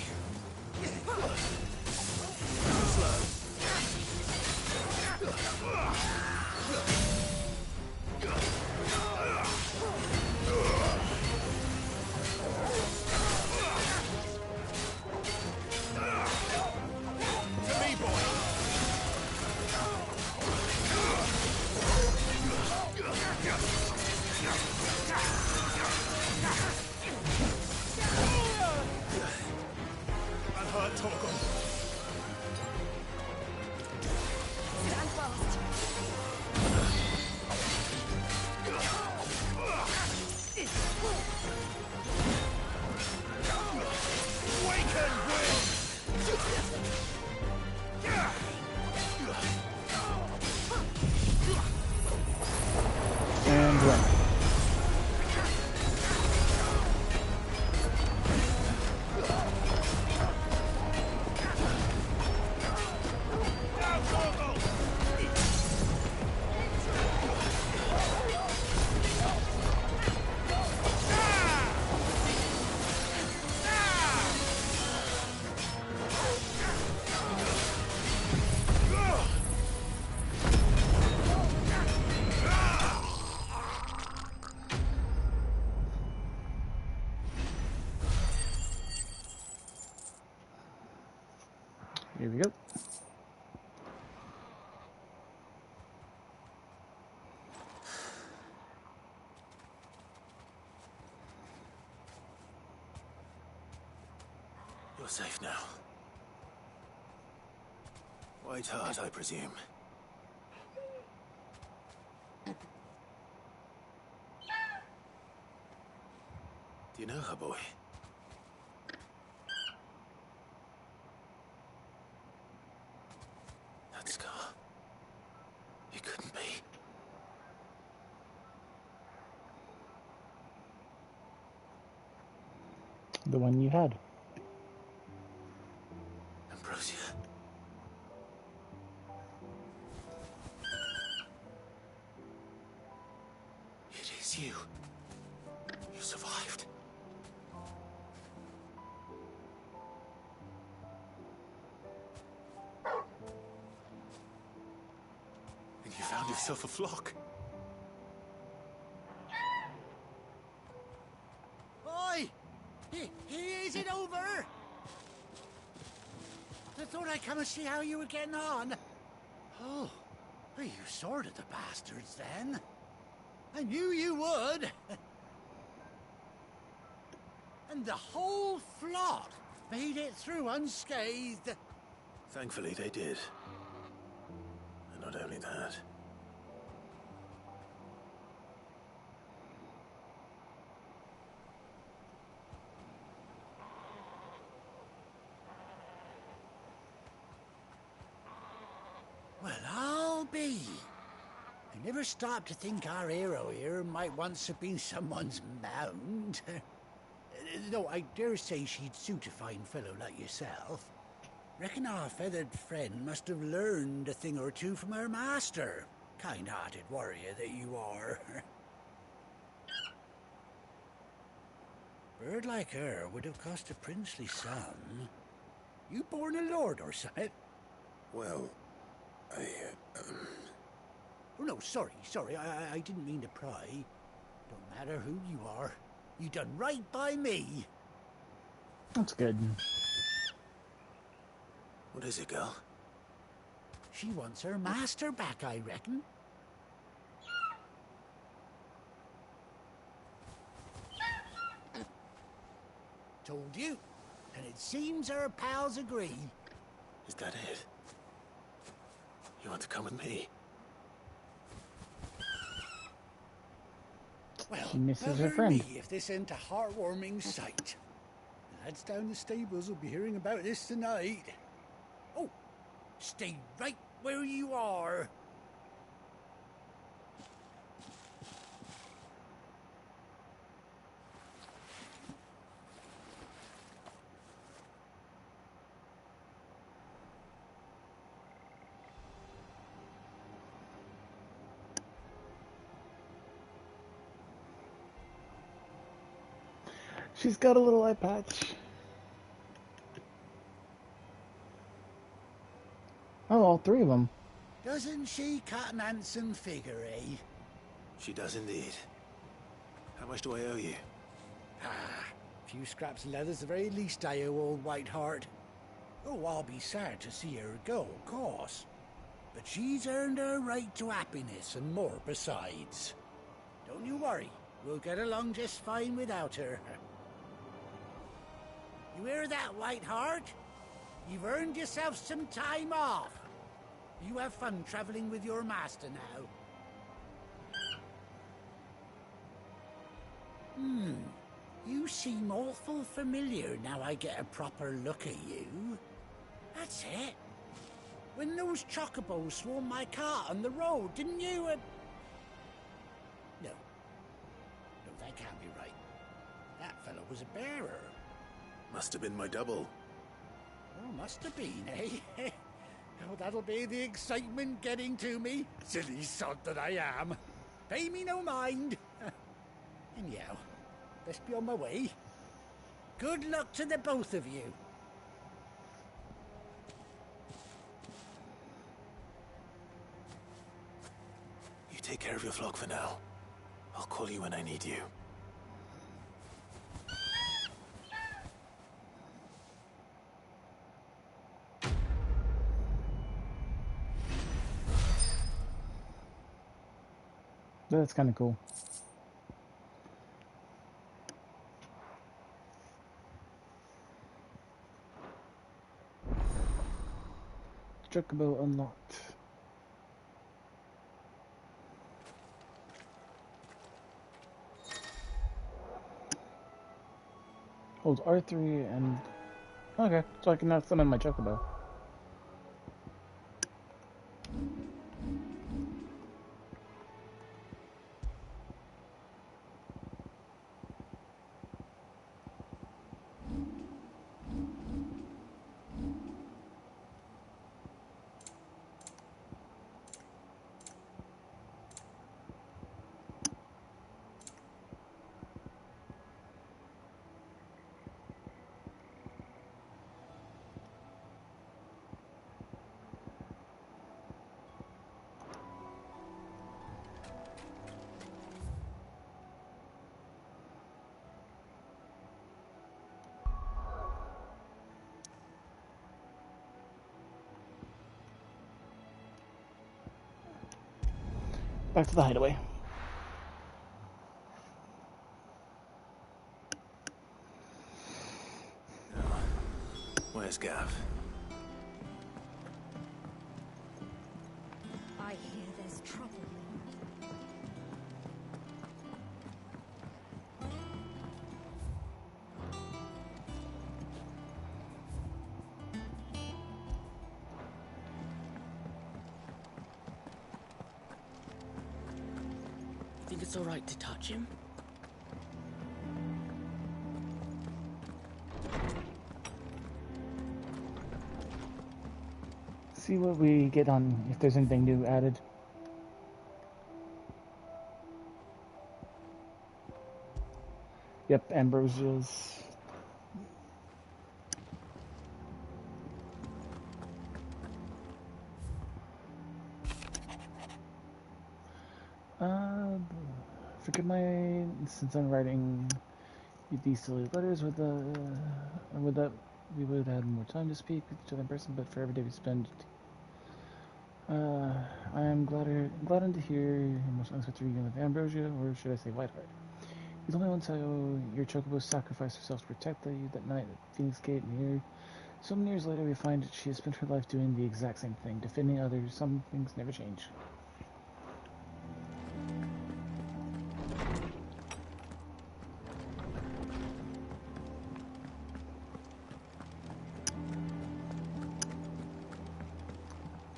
And run. Here we go. You're safe now. White Heart, I presume. Do you know her, boy? That scar. It couldn't be. The one you had. Ambrosia. found yourself a flock. Oi! Is it over? I thought I'd come and see how you were getting on. Oh, well, you sorted the bastards then. I knew you would. And the whole flock made it through unscathed. Thankfully, they did. And not only that. Well, I'll be. I never stopped to think our hero here might once have been someone's mount. Though I dare say she'd suit a fine fellow like yourself. Reckon our feathered friend must have learned a thing or two from her master. Kind-hearted warrior that you are. Bird like her would have cost a princely sum. You born a lord or something? Well, Oh, no, sorry. I didn't mean to pry. Don't matter who you are. You done right by me. That's good. What is it, girl? She wants her master back, I reckon. Told you. And it seems her pals agree. Is that it? You want to come with me? Well, She misses her bugger friend. me if this ain't a heartwarming sight. The lads down the stables will be hearing about this tonight. Oh, stay right where you are. She's got a little eye patch. Oh, all three of them. Doesn't she cut an handsome figure, eh? She does indeed. How much do I owe you? A few scraps of leather's the very least I owe old Whiteheart. Oh, I'll be sad to see her go, of course. But she's earned her right to happiness and more besides. Don't you worry, we'll get along just fine without her. You hear that, Whiteheart? You've earned yourself some time off. You have fun traveling with your master now. You seem awful familiar now I get a proper look at you. That's it. When those chocobos swarmed my cart on the road, didn't you? No, that can't be right. That fellow was a bearer. Must have been my double. Oh, must have been, eh? Oh, that'll be the excitement getting to me. Silly sod that I am. Pay me no mind. Anyhow, best be on my way. Good luck to the both of you. You take care of your flock for now. I'll call you when I need you. That's kind of cool. Chocobo unlocked. Hold R3 and... Okay, so I can now summon my Chocobo. back to the hideaway. Where's Gav? I hear there's trouble. Think it's all right to touch him? See what we get on, if there's anything new added. Yep, Ambrosia's. Forget my, since I'm writing these silly letters with that, we would have had more time to speak with each other in person, but for every day we spend, I am gladdened to hear your most unexpected reunion with Ambrosia, or should I say Whiteheart. You told me once how your Chocobo sacrificed herself to protect you that night at Phoenix Gate, and here, so many years later, we find that she has spent her life doing the exact same thing, defending others. Some things never change.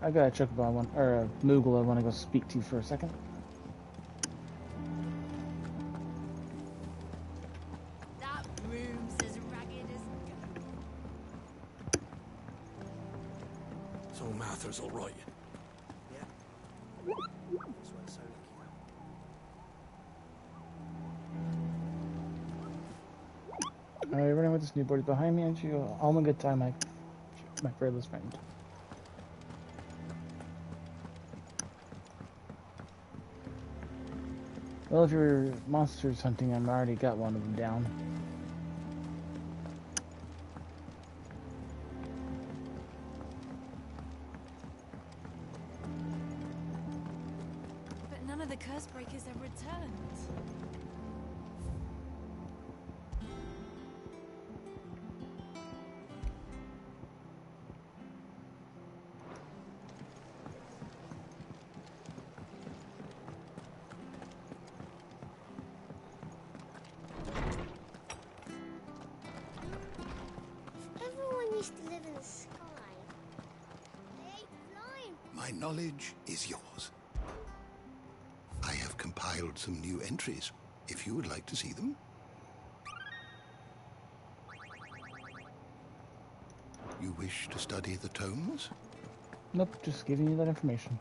I got a Chocobo or a Moogle I want to go speak to for a second. That room's as ragged as... So Mather's all right. Yeah. That's what so lucky. Alright, running with this new board behind me, and you all in good time, my fearless friend. Well, if you're monsters hunting, I've already got one of them down. But none of the curse breakers have returned. Everyone used to live in the sky. They ain't flying. My knowledge is yours. I have compiled some new entries, if you would like to see them. You wish to study the tomes? Nope, just giving you that information.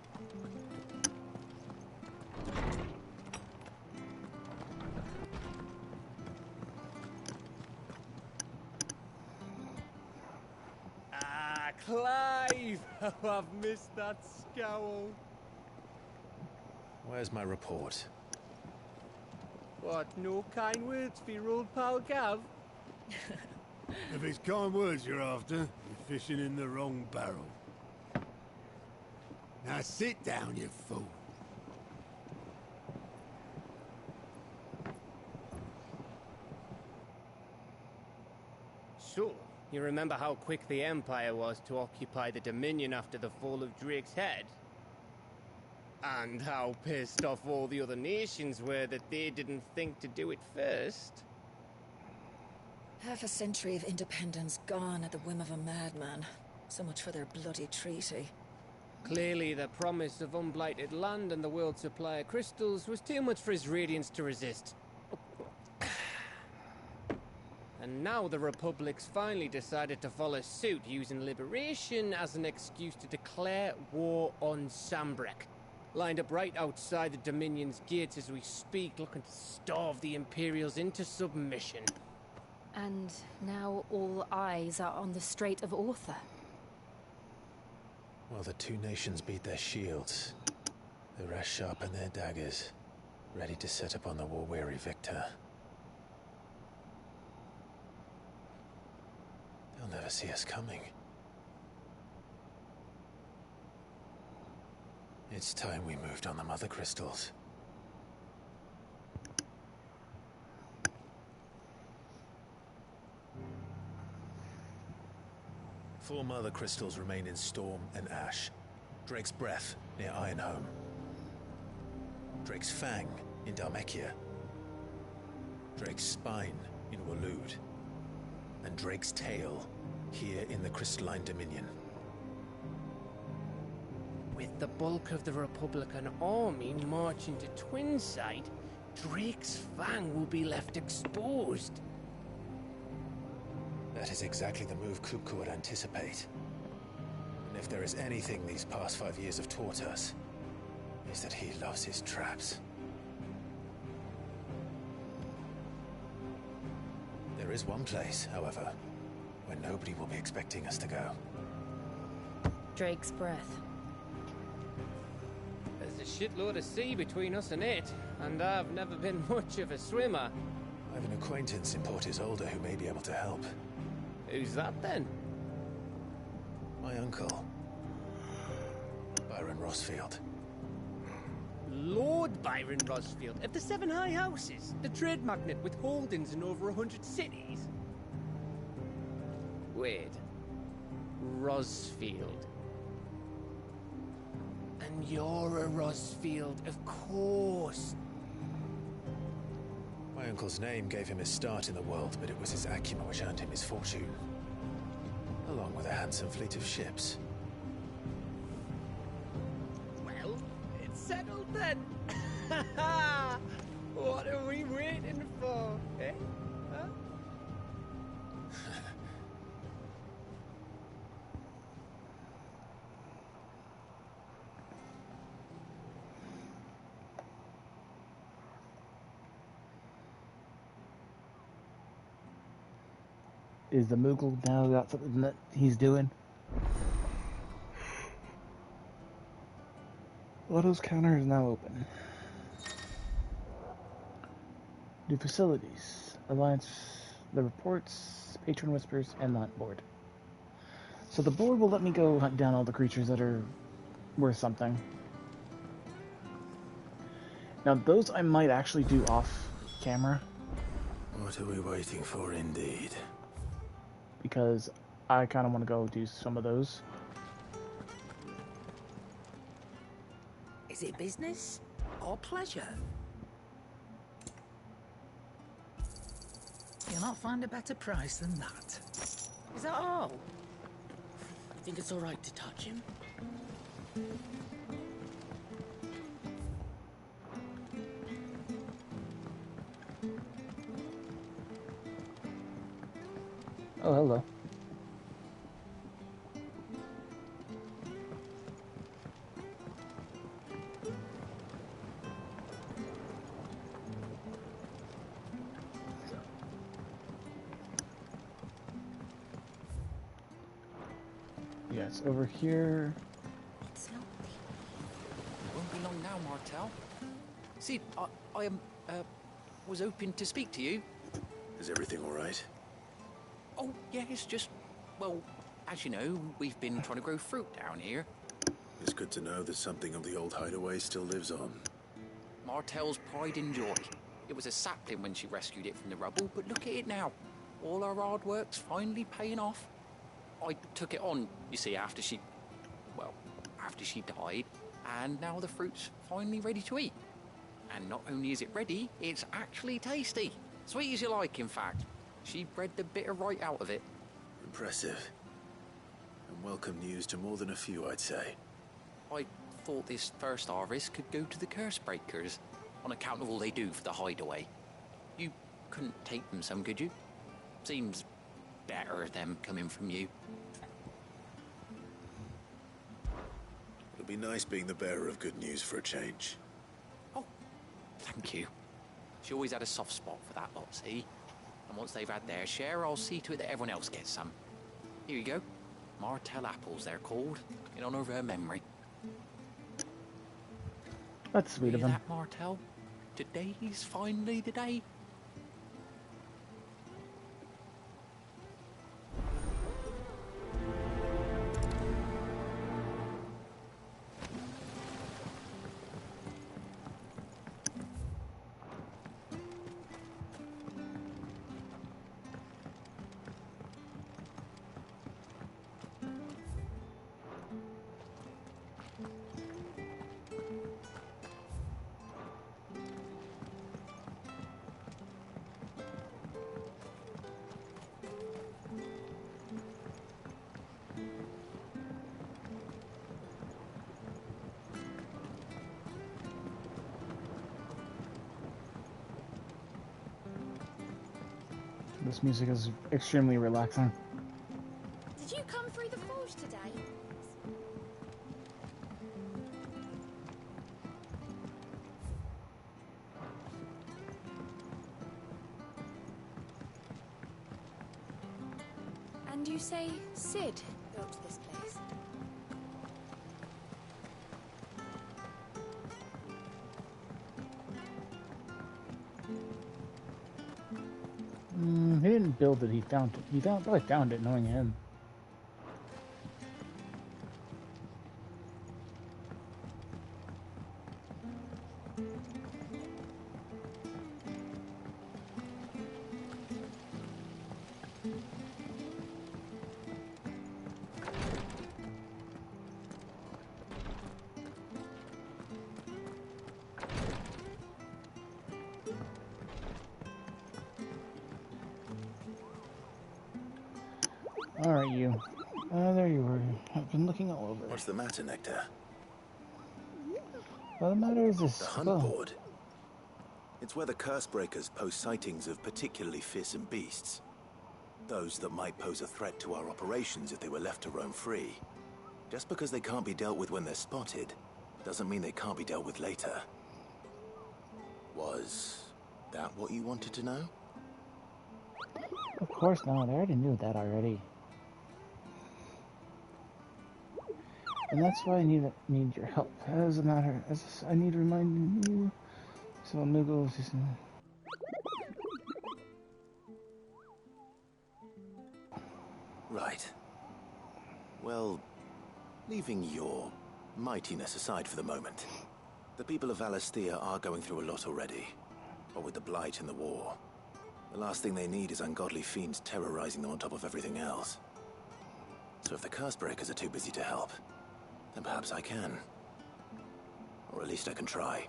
Ah, Clive! Oh, I've missed that scowl. Where's my report? What, no kind words for your old pal Gav? If it's kind words you're after, you're fishing in the wrong barrel. Now sit down, you fool. So, you remember how quick the Empire was to occupy the Dominion after the fall of Drake's head? And how pissed off all the other nations were that they didn't think to do it first? Half a century of independence gone at the whim of a madman. So much for their bloody treaty. Clearly, the promise of unblighted land and the world's supply of crystals was too much for his radiance to resist. And now the Republic's finally decided to follow suit, using liberation as an excuse to declare war on Sambrek. Lined up right outside the Dominion's gates as we speak, looking to starve the Imperials into submission. And now all eyes are on the Strait of Author. Well, the two nations beat their shields. The rest sharpen their daggers, ready to set upon the war-weary victor. They'll never see us coming. It's time we moved on the Mother Crystals. Four Mother Crystals remain in Storm and Ash. Drake's Breath near Ironhome. Drake's Fang in Dhalmekia. Drake's Spine in Waloed. And Drake's Tail here in the Crystalline Dominion. With the bulk of the Republican army marching to Twinside, Drake's Fang will be left exposed. That is exactly the move Kupka would anticipate. And if there is anything these past 5 years have taught us, is that he loves his traps. There is one place, however, where nobody will be expecting us to go. Drake's Breath. There's a shitload of sea between us and it, and I've never been much of a swimmer. I have an acquaintance in Port Isolde who may be able to help. Who's that then? My uncle, Byron Rosfield. Lord Byron Rosfield of the Seven High Houses, the trade magnate with holdings in over 100 cities. Wait, Rosfield. And you're a Rosfield, of course. My uncle's name gave him his start in the world, but it was his acumen which earned him his fortune. Along with a handsome fleet of ships. Well, it's settled then. What are we waiting for, eh? Huh? Is the Moogle now got something that he's doing? Lotto's counter is now open. New facilities. Alliance, the reports, patron whispers, and hunt board. So the board will let me go hunt down all the creatures that are worth something. Now those I might actually do off camera. What are we waiting for indeed? Because I kind of want to go do some of those. Is it business or pleasure? You'll not find a better price than that. Is that all? You think it's all right to touch him? Oh, hello. Yes, over here. It's not. Won't be long now, Martel. See, I was hoping to speak to you. Is everything all right? Oh, yeah, it's just, well, as you know, we've been trying to grow fruit down here. It's good to know that something of the old hideaway still lives on. Martel's pride and joy. It was a sapling when she rescued it from the rubble, but look at it now. All our hard work's finally paying off. I took it on, you see, after she died, and now the fruit's finally ready to eat. And not only is it ready, it's actually tasty. Sweet as you like, in fact. She bred the bitter right out of it. Impressive. And welcome news to more than a few, I'd say. I thought this first harvest could go to the curse breakers, on account of all they do for the hideaway. You couldn't take them some, could you? Seems better them coming from you. It'll be nice being the bearer of good news for a change. Oh, thank you. She always had a soft spot for that lot, see? And once they've had their share, I'll see to it that everyone else gets some. Here you go. Martel apples, they're called, in honor of her memory. That's sweet of him. That, Martel? Today's finally the day. This music is extremely relaxing. Did you come through the forge today? And you say Sid built this place? He didn't build it, he found it. He probably found it knowing him. Alright, you. There you were. I've been looking all over. What's the matter, Nectar? Well, the matter is this. The hunt board. It's where the curse breakers post sightings of particularly fearsome beasts. Those that might pose a threat to our operations if they were left to roam free. Just because they can't be dealt with when they're spotted, doesn't mean they can't be dealt with later. Was that what you wanted to know? Of course not. I already knew that already. And that's why I need your help. As a matter, I need reminding you. So Mughal is. Right. Well, leaving your mightiness aside for the moment, the people of Valisthea are going through a lot already. What with the Blight and the war. The last thing they need is ungodly fiends terrorizing them on top of everything else. So if the curse breakers are too busy to help, then perhaps I can. Or at least I can try.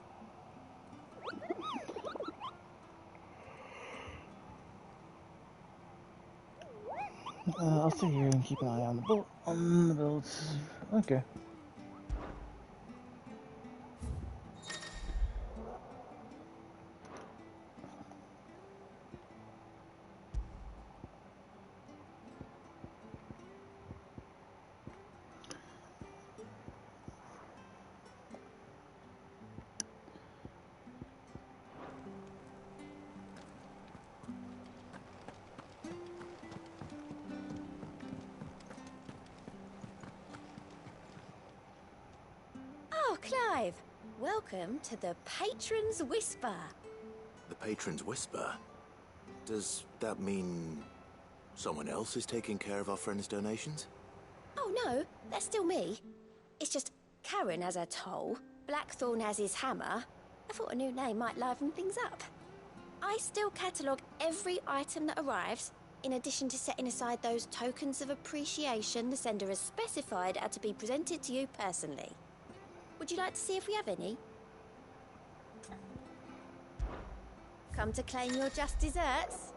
I'll stay here and keep an eye on the boat. On the boats. Okay. Oh, Clive. Welcome to the Patron's Whisper. The Patron's Whisper? Does that mean someone else is taking care of our friend's donations? Oh, no. That's still me. It's just Karen has her toll, Blackthorn has his hammer. I thought a new name might liven things up. I still catalogue every item that arrives, in addition to setting aside those tokens of appreciation the sender has specified are to be presented to you personally. Would you like to see if we have any? Come to claim your just desserts?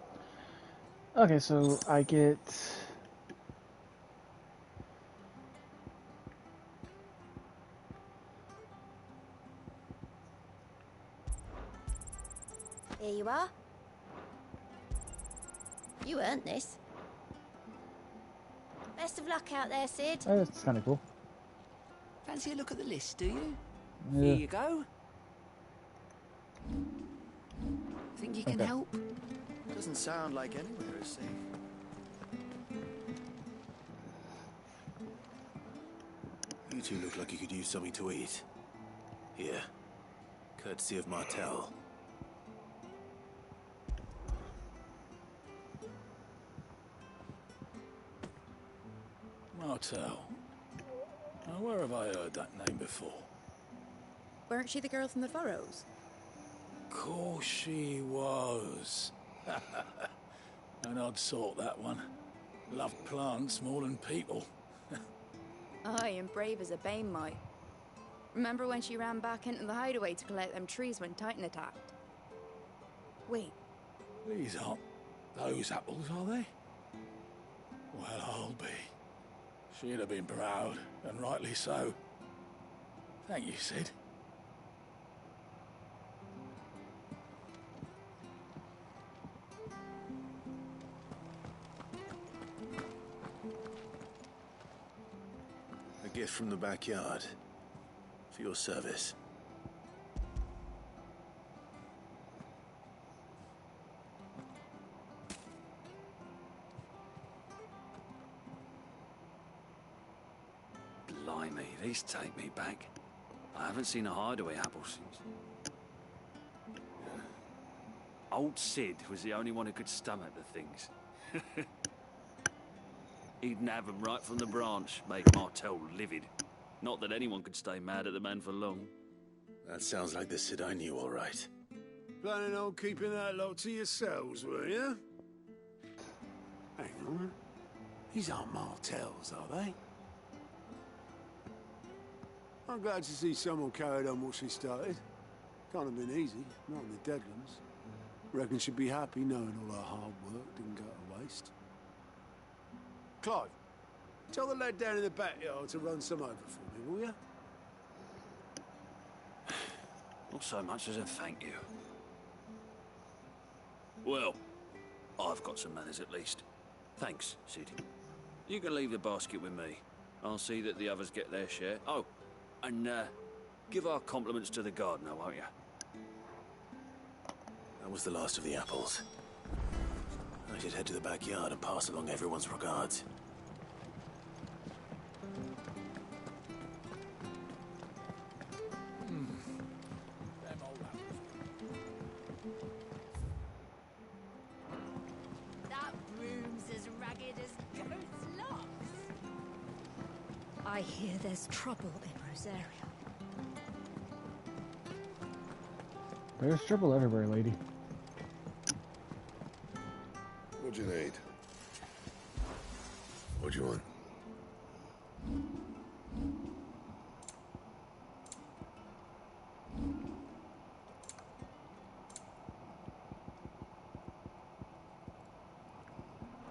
Okay, so I get... Here you are. You earned this. Best of luck out there, Sid. Oh, that's kind of cool. Fancy a look at the list, do you? Yeah. Here you go. Think you can help? Doesn't sound like anywhere is safe. You two look like you could use something to eat. Here. Courtesy of Martel. Martel. Now, where have I heard that name before? Weren't she the girl from the Furrows? Course she was. An odd sort, that one. Loved plants more than people. Aye, and brave as a bane might. Remember when she ran back into the hideaway to collect them trees when Titan attacked? Wait. These aren't those apples, are they? Well, I'll be. She'd have been proud, and rightly so. Thank you, Sid. gift from the backyard. For your service. Blimey, these take me back. I haven't seen a hideaway apple since. Old Sid was the only one who could stomach the things. He'd nab them right from the branch, make Martel livid. Not that anyone could stay mad at the man for long. That sounds like the Sid I knew, all right. Planning on keeping that lot to yourselves, were you? Hang on. These aren't Martels, are they? I'm glad to see someone carried on what she started. Can't have been easy, not in the Deadlands. Reckon she'd be happy knowing all her hard work didn't go to waste. Clive, tell the lad down in the backyard to run some over for me, will you? Not so much as a thank you. Well, I've got some manners at least. Thanks, Sid. You can leave the basket with me. I'll see that the others get their share. Oh, and give our compliments to the gardener, won't you? That was the last of the apples. I should head to the backyard and pass along everyone's regards. That broom's as ragged as goat's locks. I hear there's trouble in Rosaria. There's trouble everywhere, lady. What'd you need? What'd you want?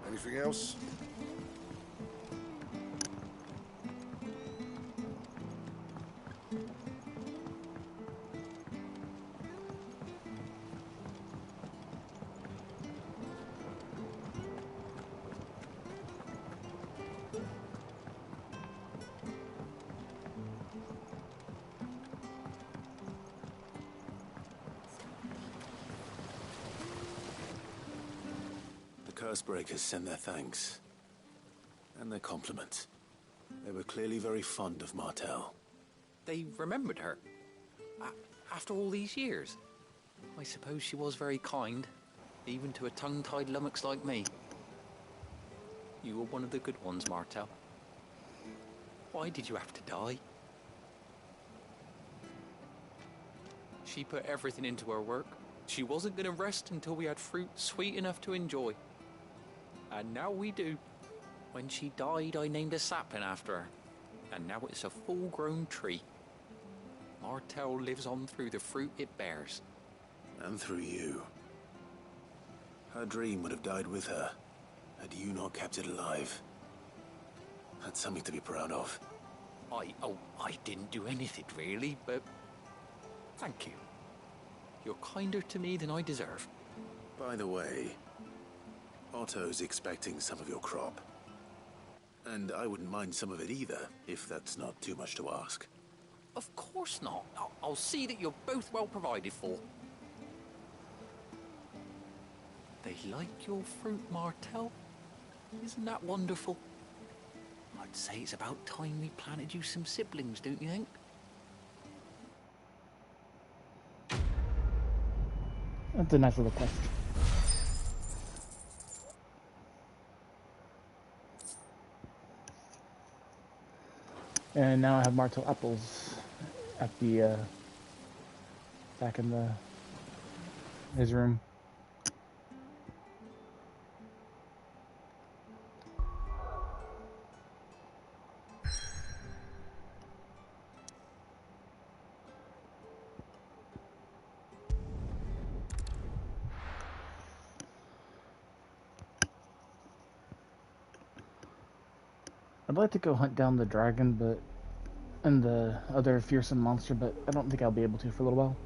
Anything else? Cursebreakers send their thanks. And their compliments. They were clearly very fond of Martel. They remembered her. After all these years. I suppose she was very kind, even to a tongue-tied lummox like me. You were one of the good ones, Martel. Why did you have to die? She put everything into her work. She wasn't going to rest until we had fruit sweet enough to enjoy. And now we do. When she died, I named a sapling after her. And now it's a full-grown tree. Martel lives on through the fruit it bears. And through you. Her dream would have died with her, had you not kept it alive. That's something to be proud of. I didn't do anything really, but thank you. You're kinder to me than I deserve. By the way, Otto's expecting some of your crop. And I wouldn't mind some of it either, if that's not too much to ask. Of course not. I'll see that you're both well provided for. They like your fruit, Martel. Isn't that wonderful? I'd say it's about time we planted you some siblings, don't you think? That's a nice little quest. And now I have Martel apples at the back in his room. I'd like to go hunt down the dragon, and the other fearsome monster, but I don't think I'll be able to for a little while.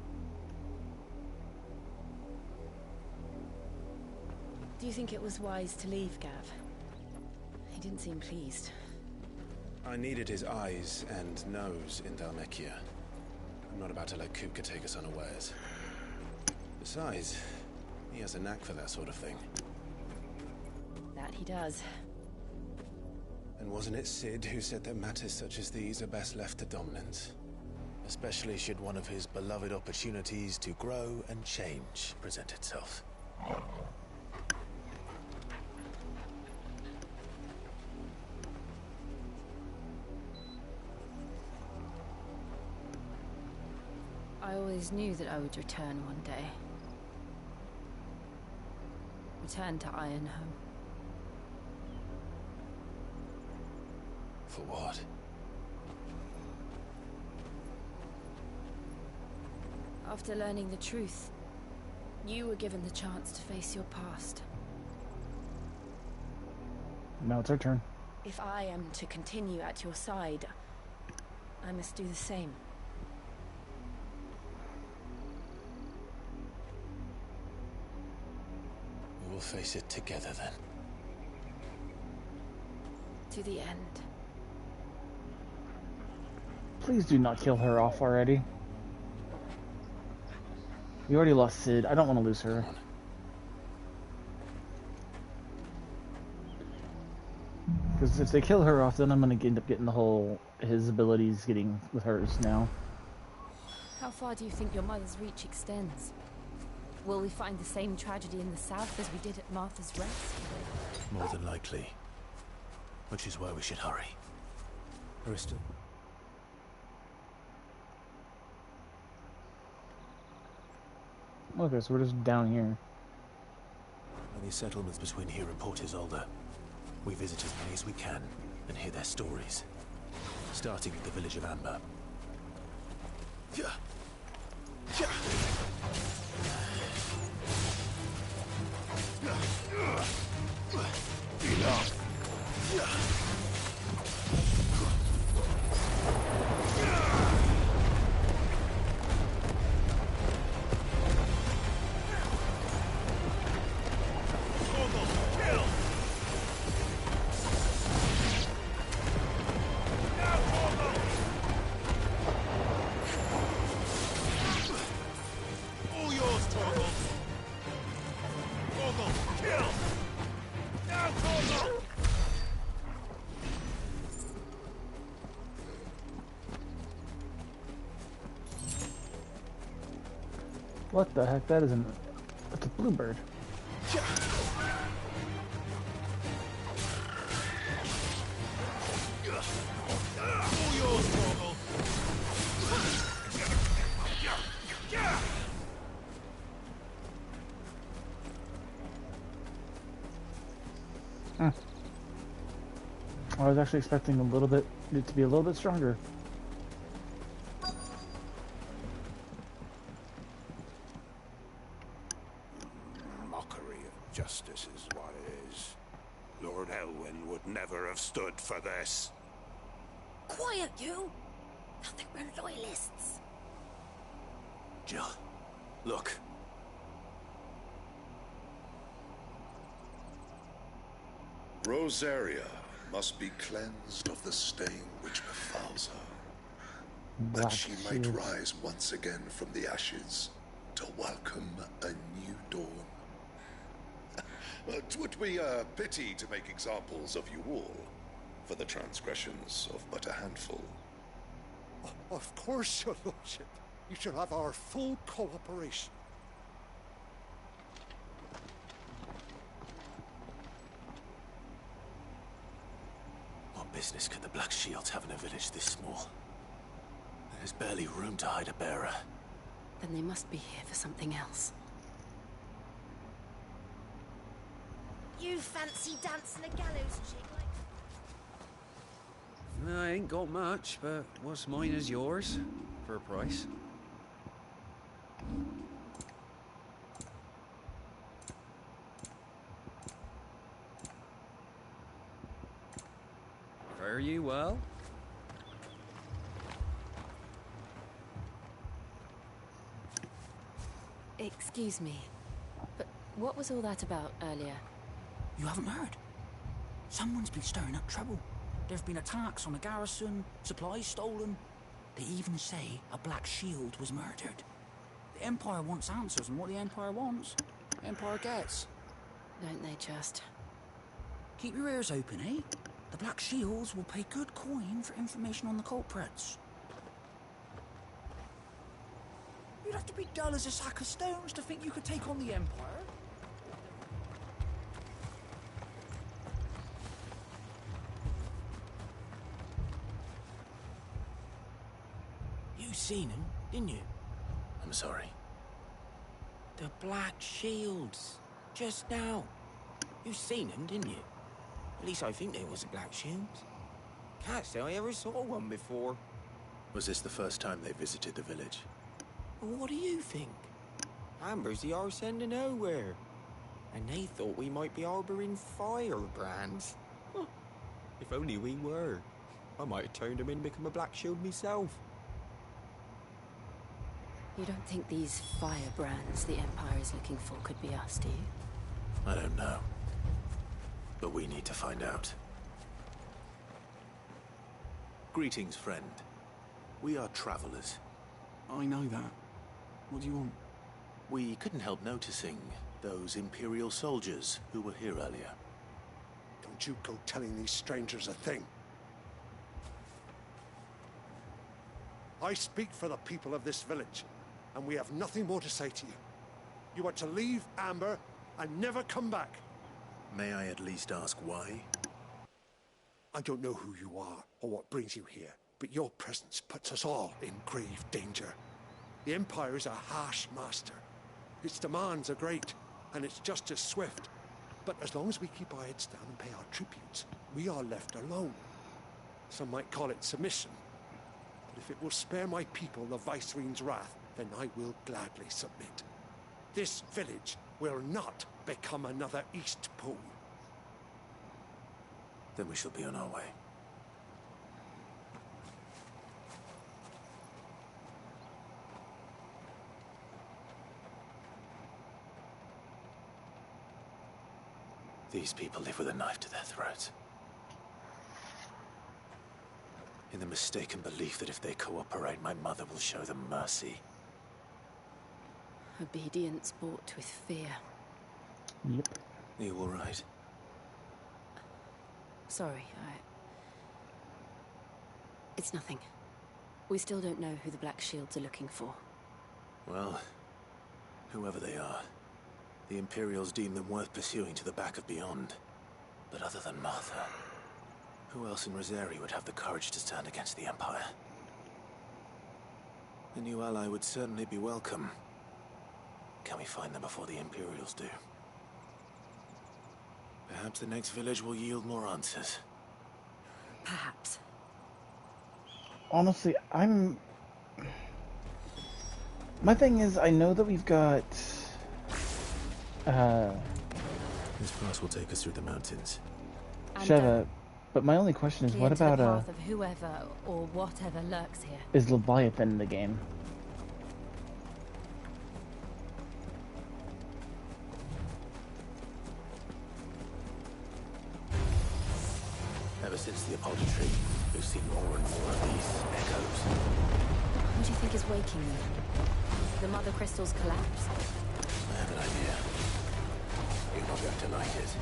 Do you think it was wise to leave, Gav? He didn't seem pleased. I needed his eyes and nose in Dhalmekia. I'm not about to let Kupka take us unawares. Besides, he has a knack for that sort of thing. That he does. And wasn't it Sid who said that matters such as these are best left to dominance? Especially should one of his beloved opportunities to grow and change present itself. I always knew that I would return one day. Return to Ironhome. For what? After learning the truth, you were given the chance to face your past. Now it's our turn. If I am to continue at your side, I must do the same. We will face it together then. To the end. Please do not kill her off already. We already lost Sid. I don't want to lose her. Because if they kill her off, then I'm going to end up getting the whole... his abilities getting with hers now. How far do you think your mother's reach extends? Will we find the same tragedy in the south as we did at Martha's Rest? More than likely. Which is why we should hurry. Arista? Okay, so we're just down here. Any settlements between here and Port Isolde. We visit as many as we can and hear their stories. Starting at the village of Amber. What the heck? That isn't... That's a bluebird. I was actually expecting it to be a little bit stronger. Mockery of justice is what it is. Lord Elwyn would never have stood for this. Quiet, you! I think we're loyalists. Jill, look. Rosaria must be cleansed of the stain which befouls her, that she might rise once again from the ashes to welcome a new dawn. 'Twould be a pity to make examples of you all, for the transgressions of but a handful. Of course, your lordship. You shall have our full cooperation. What business could the Black Shields have in a village this small? There's barely room to hide a bearer. Then they must be here for something else. You fancy dancing a gallows chick like... I ain't got much, but what's mine is yours, for a price. Fare you well? Excuse me, but what was all that about earlier? You haven't heard? Someone's been stirring up trouble. There've been attacks on the garrison, supplies stolen. They even say a Black Shield was murdered. The Empire wants answers, and what the Empire wants, the Empire gets. Don't they just? Keep your ears open, eh? The Black Shields will pay good coin for information on the culprits. You'd have to be dull as a sack of stones to think you could take on the Empire. You seen him, didn't you? I'm sorry. The Black Shields. Just now. You seen them, didn't you? At least I think there was a Black Shields. Can't say I ever saw one before. Was this the first time they visited the village? What do you think? Amber's the arse end of nowhere. And they thought we might be harboring firebrands. Huh. If only we were. I might have turned them in and become a Black Shield myself. You don't think these firebrands the Empire is looking for could be us, do you? I don't know. But we need to find out. Greetings, friend. We are travelers. I know that. What do you want? We couldn't help noticing those Imperial soldiers who were here earlier. Don't you go telling these strangers a thing. I speak for the people of this village, and we have nothing more to say to you. You are to leave Amber and never come back. May I at least ask why? I don't know who you are or what brings you here, but your presence puts us all in grave danger. The Empire is a harsh master. Its demands are great, and its justice swift. But as long as we keep our heads down and pay our tributes, we are left alone. Some might call it submission. But if it will spare my people the Viceroy's wrath, then I will gladly submit. This village will not become another East Pool. Then we shall be on our way. These people live with a knife to their throats. In the mistaken belief that if they cooperate, my mother will show them mercy. Obedience bought with fear. Yep. Are you all right? Sorry, It's nothing. We still don't know who the Black Shields are looking for. Well, whoever they are, the Imperials deem them worth pursuing to the back of beyond. But other than Martha, who else in Rosari would have the courage to stand against the Empire? A new ally would certainly be welcome. Can we find them before the Imperials do? Perhaps the next village will yield more answers. Perhaps. Honestly, my thing is, I know that we've got... This pass will take us through the mountains. Shut up. But my only question is, what about, the path of whoever or whatever lurks here? Is Leviathan in the game? Ever since the apology, we've seen more and more of these echoes. What do you think is waking them? The Mother Crystal's collapse? I have an idea. You're not going to like it.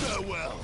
Farewell.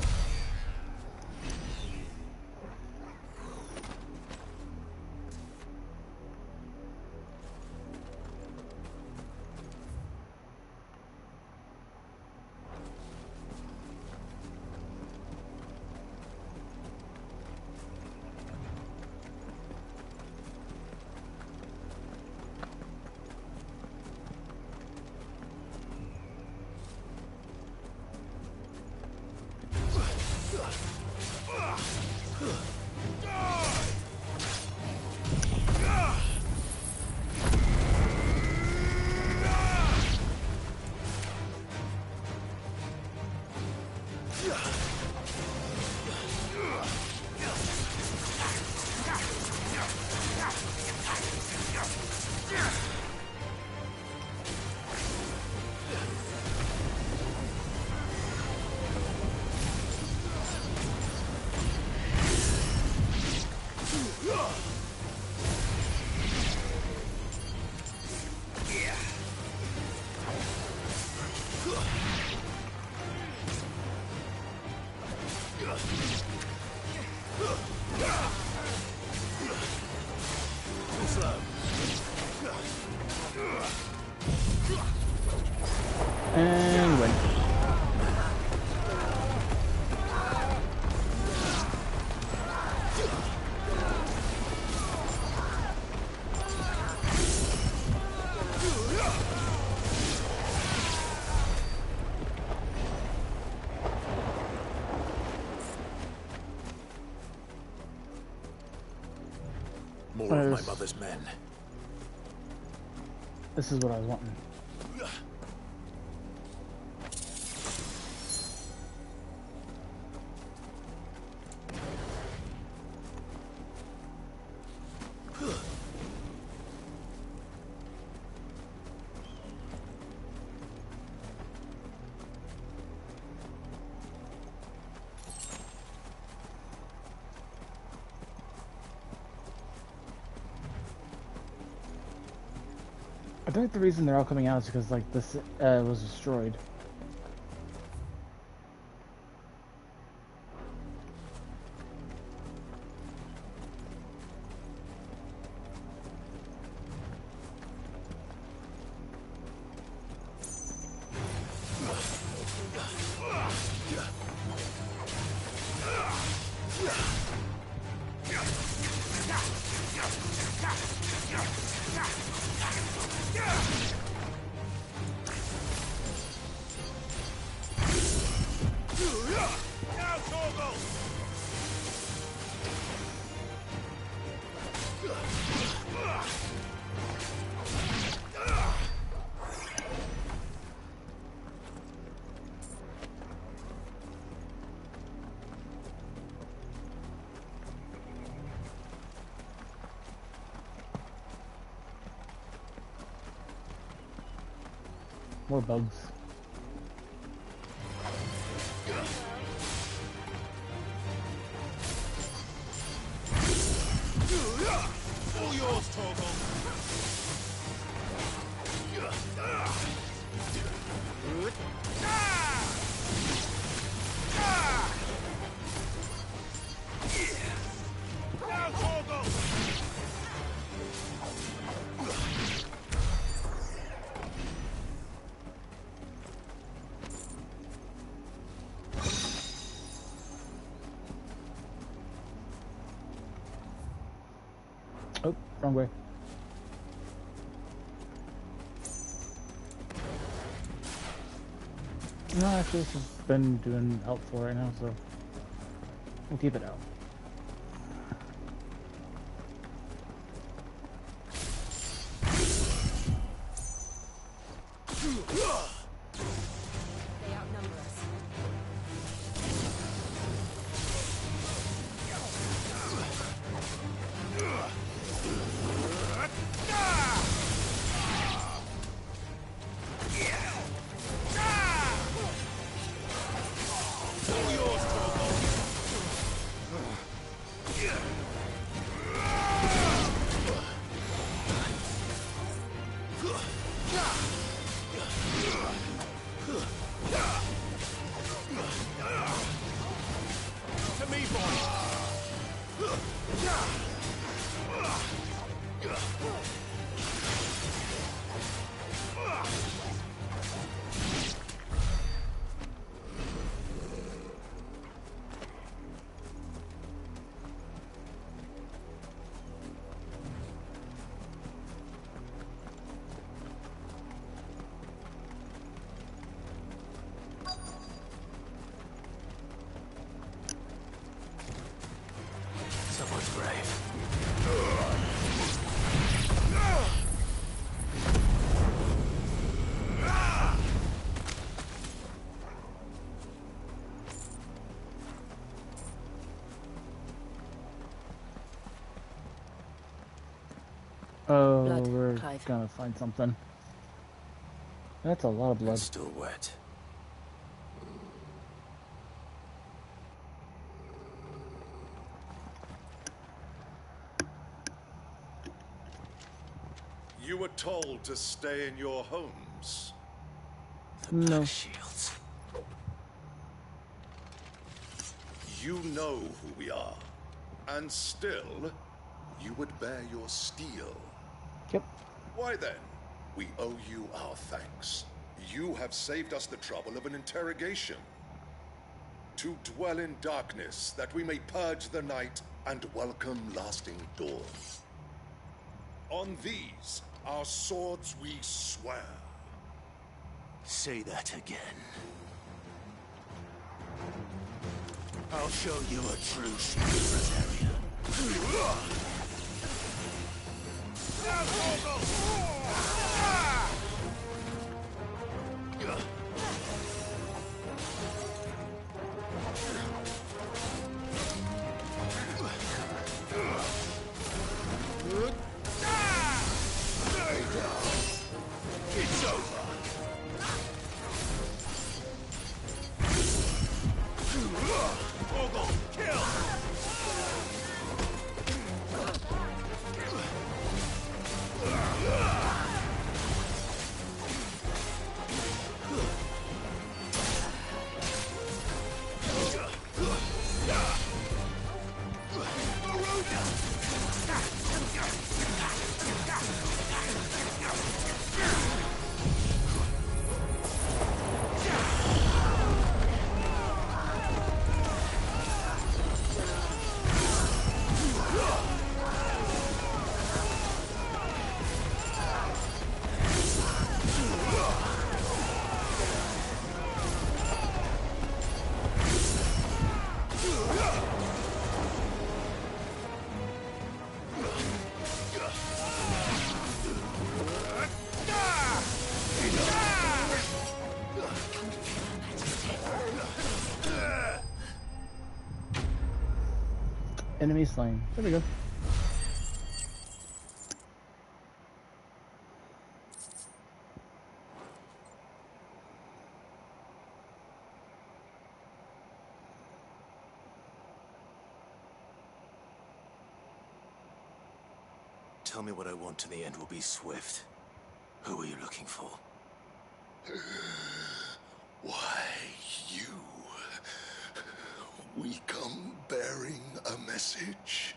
And win. More of my mother's men. This is what I was wanting. I think the reason they're all coming out is because, like, this was destroyed. More bugs. All yours, Torgal. Now, Torgal. Oh, wrong way. No, actually, this has been doing helpful right now, so we'll keep it out. They outnumber us. All yours, Torgal. To me, boy. Someone's brave. Oh, Blood, we're Clive. gonna find something. That's a lot of blood. It's still wet. You were told to stay in your homes. No. Shields. You know who we are. And still, you would bear your steel. Yep. Why then? We owe you our thanks. You have saved us the trouble of an interrogation. To dwell in darkness, that we may purge the night and welcome lasting dawn. On these, our swords we swear. Say that again. I'll show you a true secret area. It's over. Ogle, kill! Enemy slain. There we go. Tell me what I want and the end will be swift. Who are you looking for? Why, you. We come bearing a message.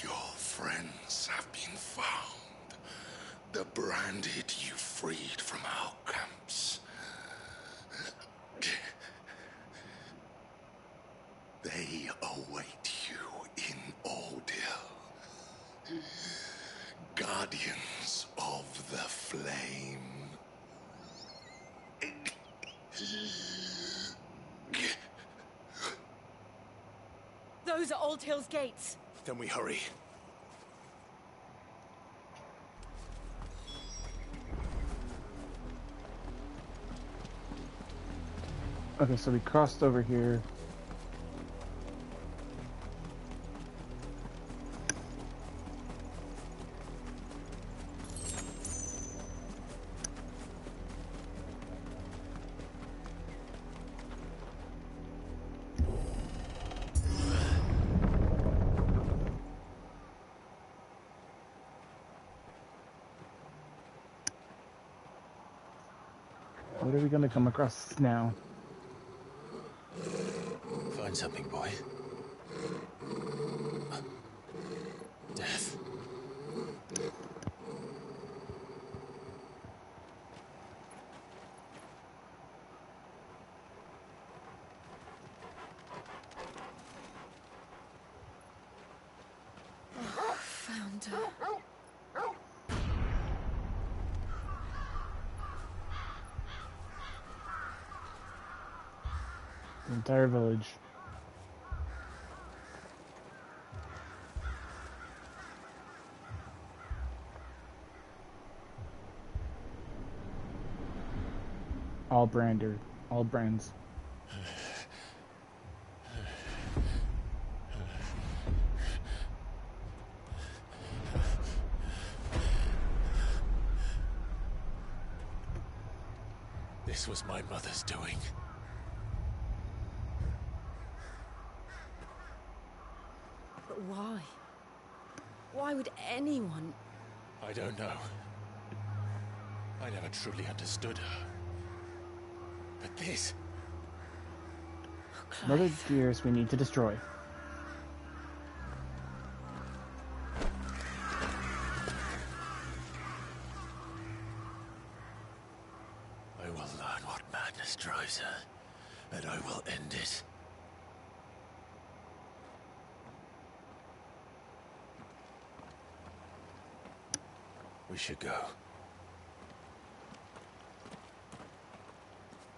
Your friends have been found. The branded you freed from our camps. They await you in Ordeal. Guardians of the Flame. Those are Old Hill's gates. Then we hurry. Okay, so we crossed over here. What are we going to come across now? Find something, boy. Death. Oh, found her. The entire village. All brander, all brands. This was my mother's doing. But why? Why would anyone I don't know. I never truly understood her. But this... Another gears we need to destroy. I will learn what madness drives her, and I will end it. We should go.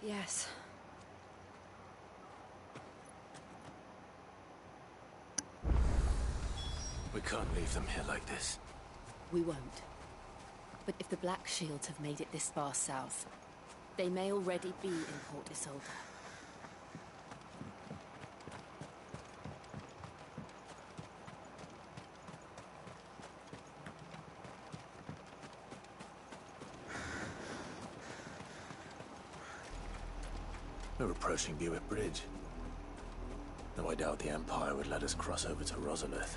Yes. We can't leave them here like this. We won't. But if the Black Shields have made it this far south, they may already be in Port Isolde. We're approaching Buick Bridge. Though I doubt the Empire would let us cross over to Rosalith.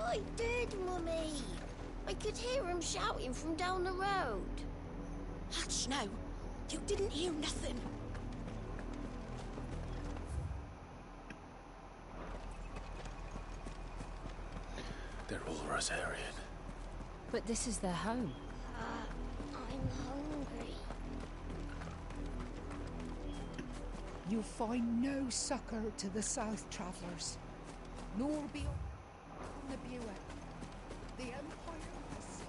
I did, Mummy. I could hear him shouting from down the road. Hush now. You didn't hear nothing. They're all Rosarian. But this is their home. I'm hungry. You find no succor to the South Travellers, nor be on the Buick. The Empire has seen.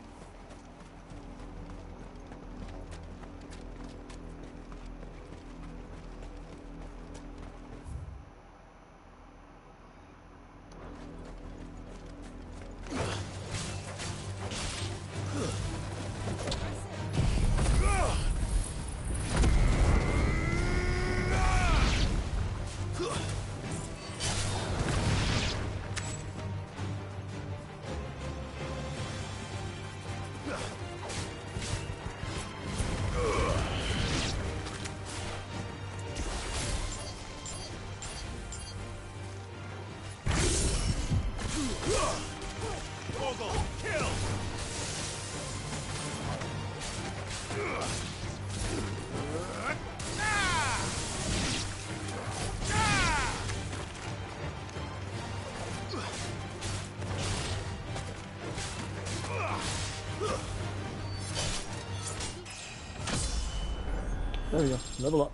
There we go. Level up.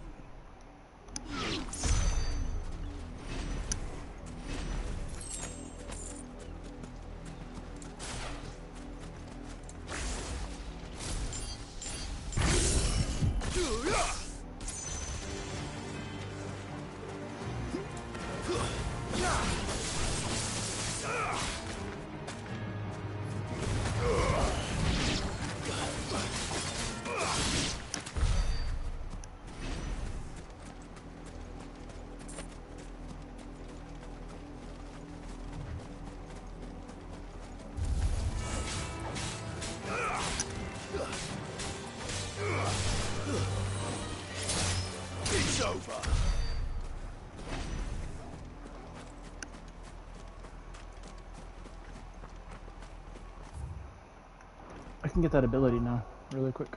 It's over. I can get that ability now, really quick.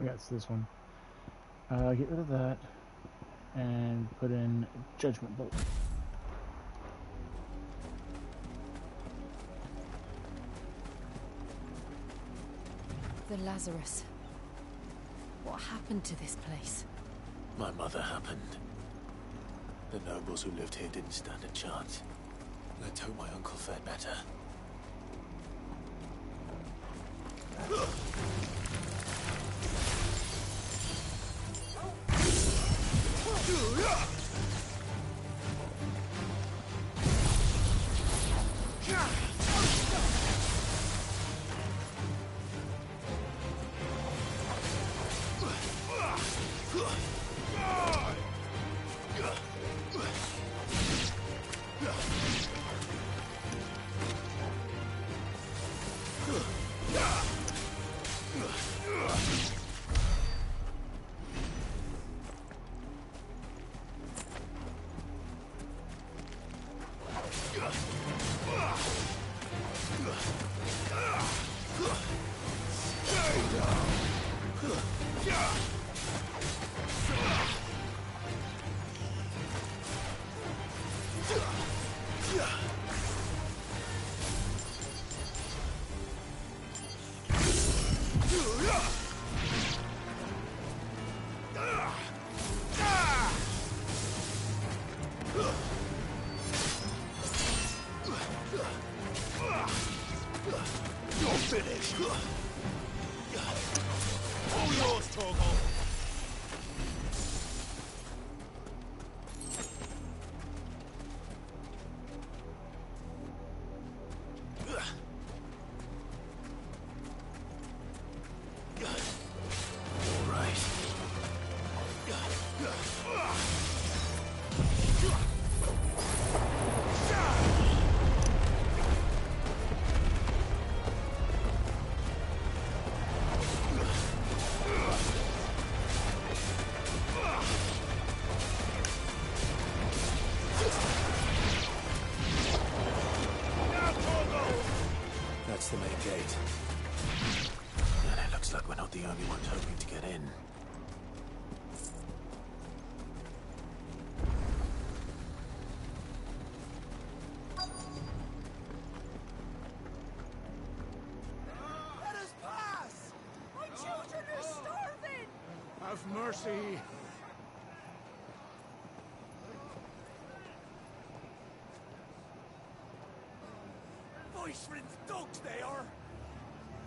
Yeah, it's this one. Get rid of that and put in Judgment Bolt. The Lazarus. What happened to this place? My mother happened. The nobles who lived here didn't stand a chance. Let's hope my uncle fared better. That's the main gate. And it looks like we're not the only ones hoping to get in. Let us pass! My children are starving! Have mercy! Voice-rinsed dogs they are!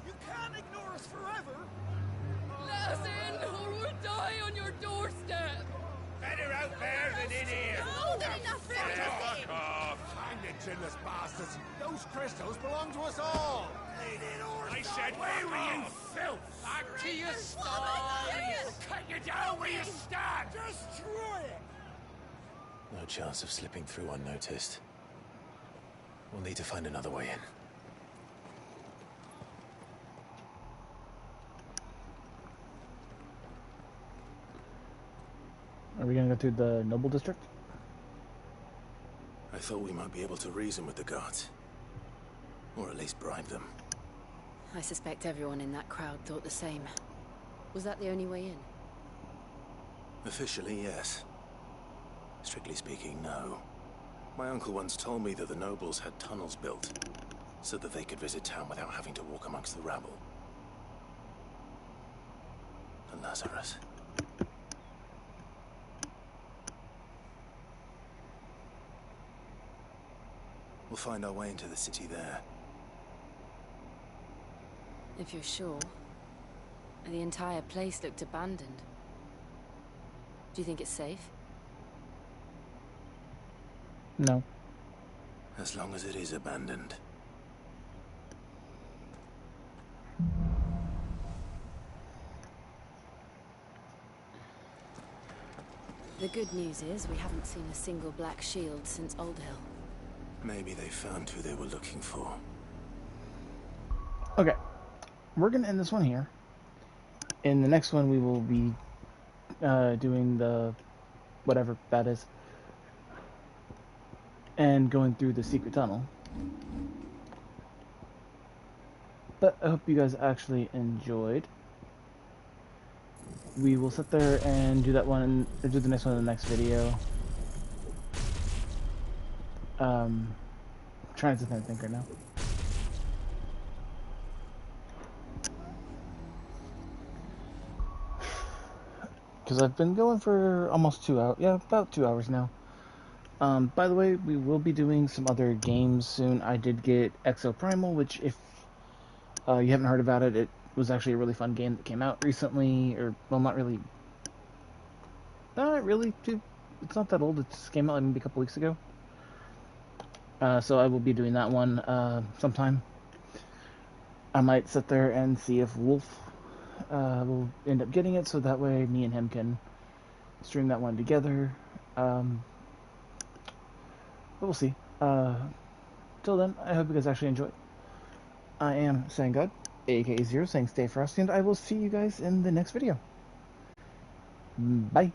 You can't ignore us forever! Let us in, or we'll die on your doorstep! Better out there than in here! More than enough room to Fuck off! Hang the chinless bastards! Those crystals belong to us all! I said, where were you, filth? Back to your stalls! Cut you down where you stand! Destroy it! No chance of slipping through unnoticed. We'll need to find another way in. Are we gonna go to the Noble District? I thought we might be able to reason with the guards. Or at least bribe them. I suspect everyone in that crowd thought the same. Was that the only way in? Officially, yes. Strictly speaking, no. My uncle once told me that the nobles had tunnels built, so that they could visit town without having to walk amongst the rabble. The Lazarus. We'll find our way into the city there. If you're sure. The entire place looked abandoned. Do you think it's safe? No. As long as it is abandoned. The good news is we haven't seen a single black shield since Old Hill. Maybe they found who they were looking for. Okay. We're gonna end this one here. In the next one we will be doing the whatever that is. And going through the secret tunnel. But I hope you guys actually enjoyed. we will sit there and do that one, or do the next one in the next video. Trying to think right now. Because I've been going for almost 2 hours. Yeah, about 2 hours now. By the way, we will be doing some other games soon. I did get Exo Primal, which if you haven't heard about it, it was actually a really fun game that came out recently. Or, well, not really. Not really. It's not that old. It just came out maybe a couple weeks ago. So I will be doing that one sometime. I might sit there and see if Wolf will end up getting it, so that way me and him can stream that one together. But we'll see. Till then, I hope you guys actually enjoy. I am Sangod, aka Zero, saying stay frosty, and I will see you guys in the next video. Bye.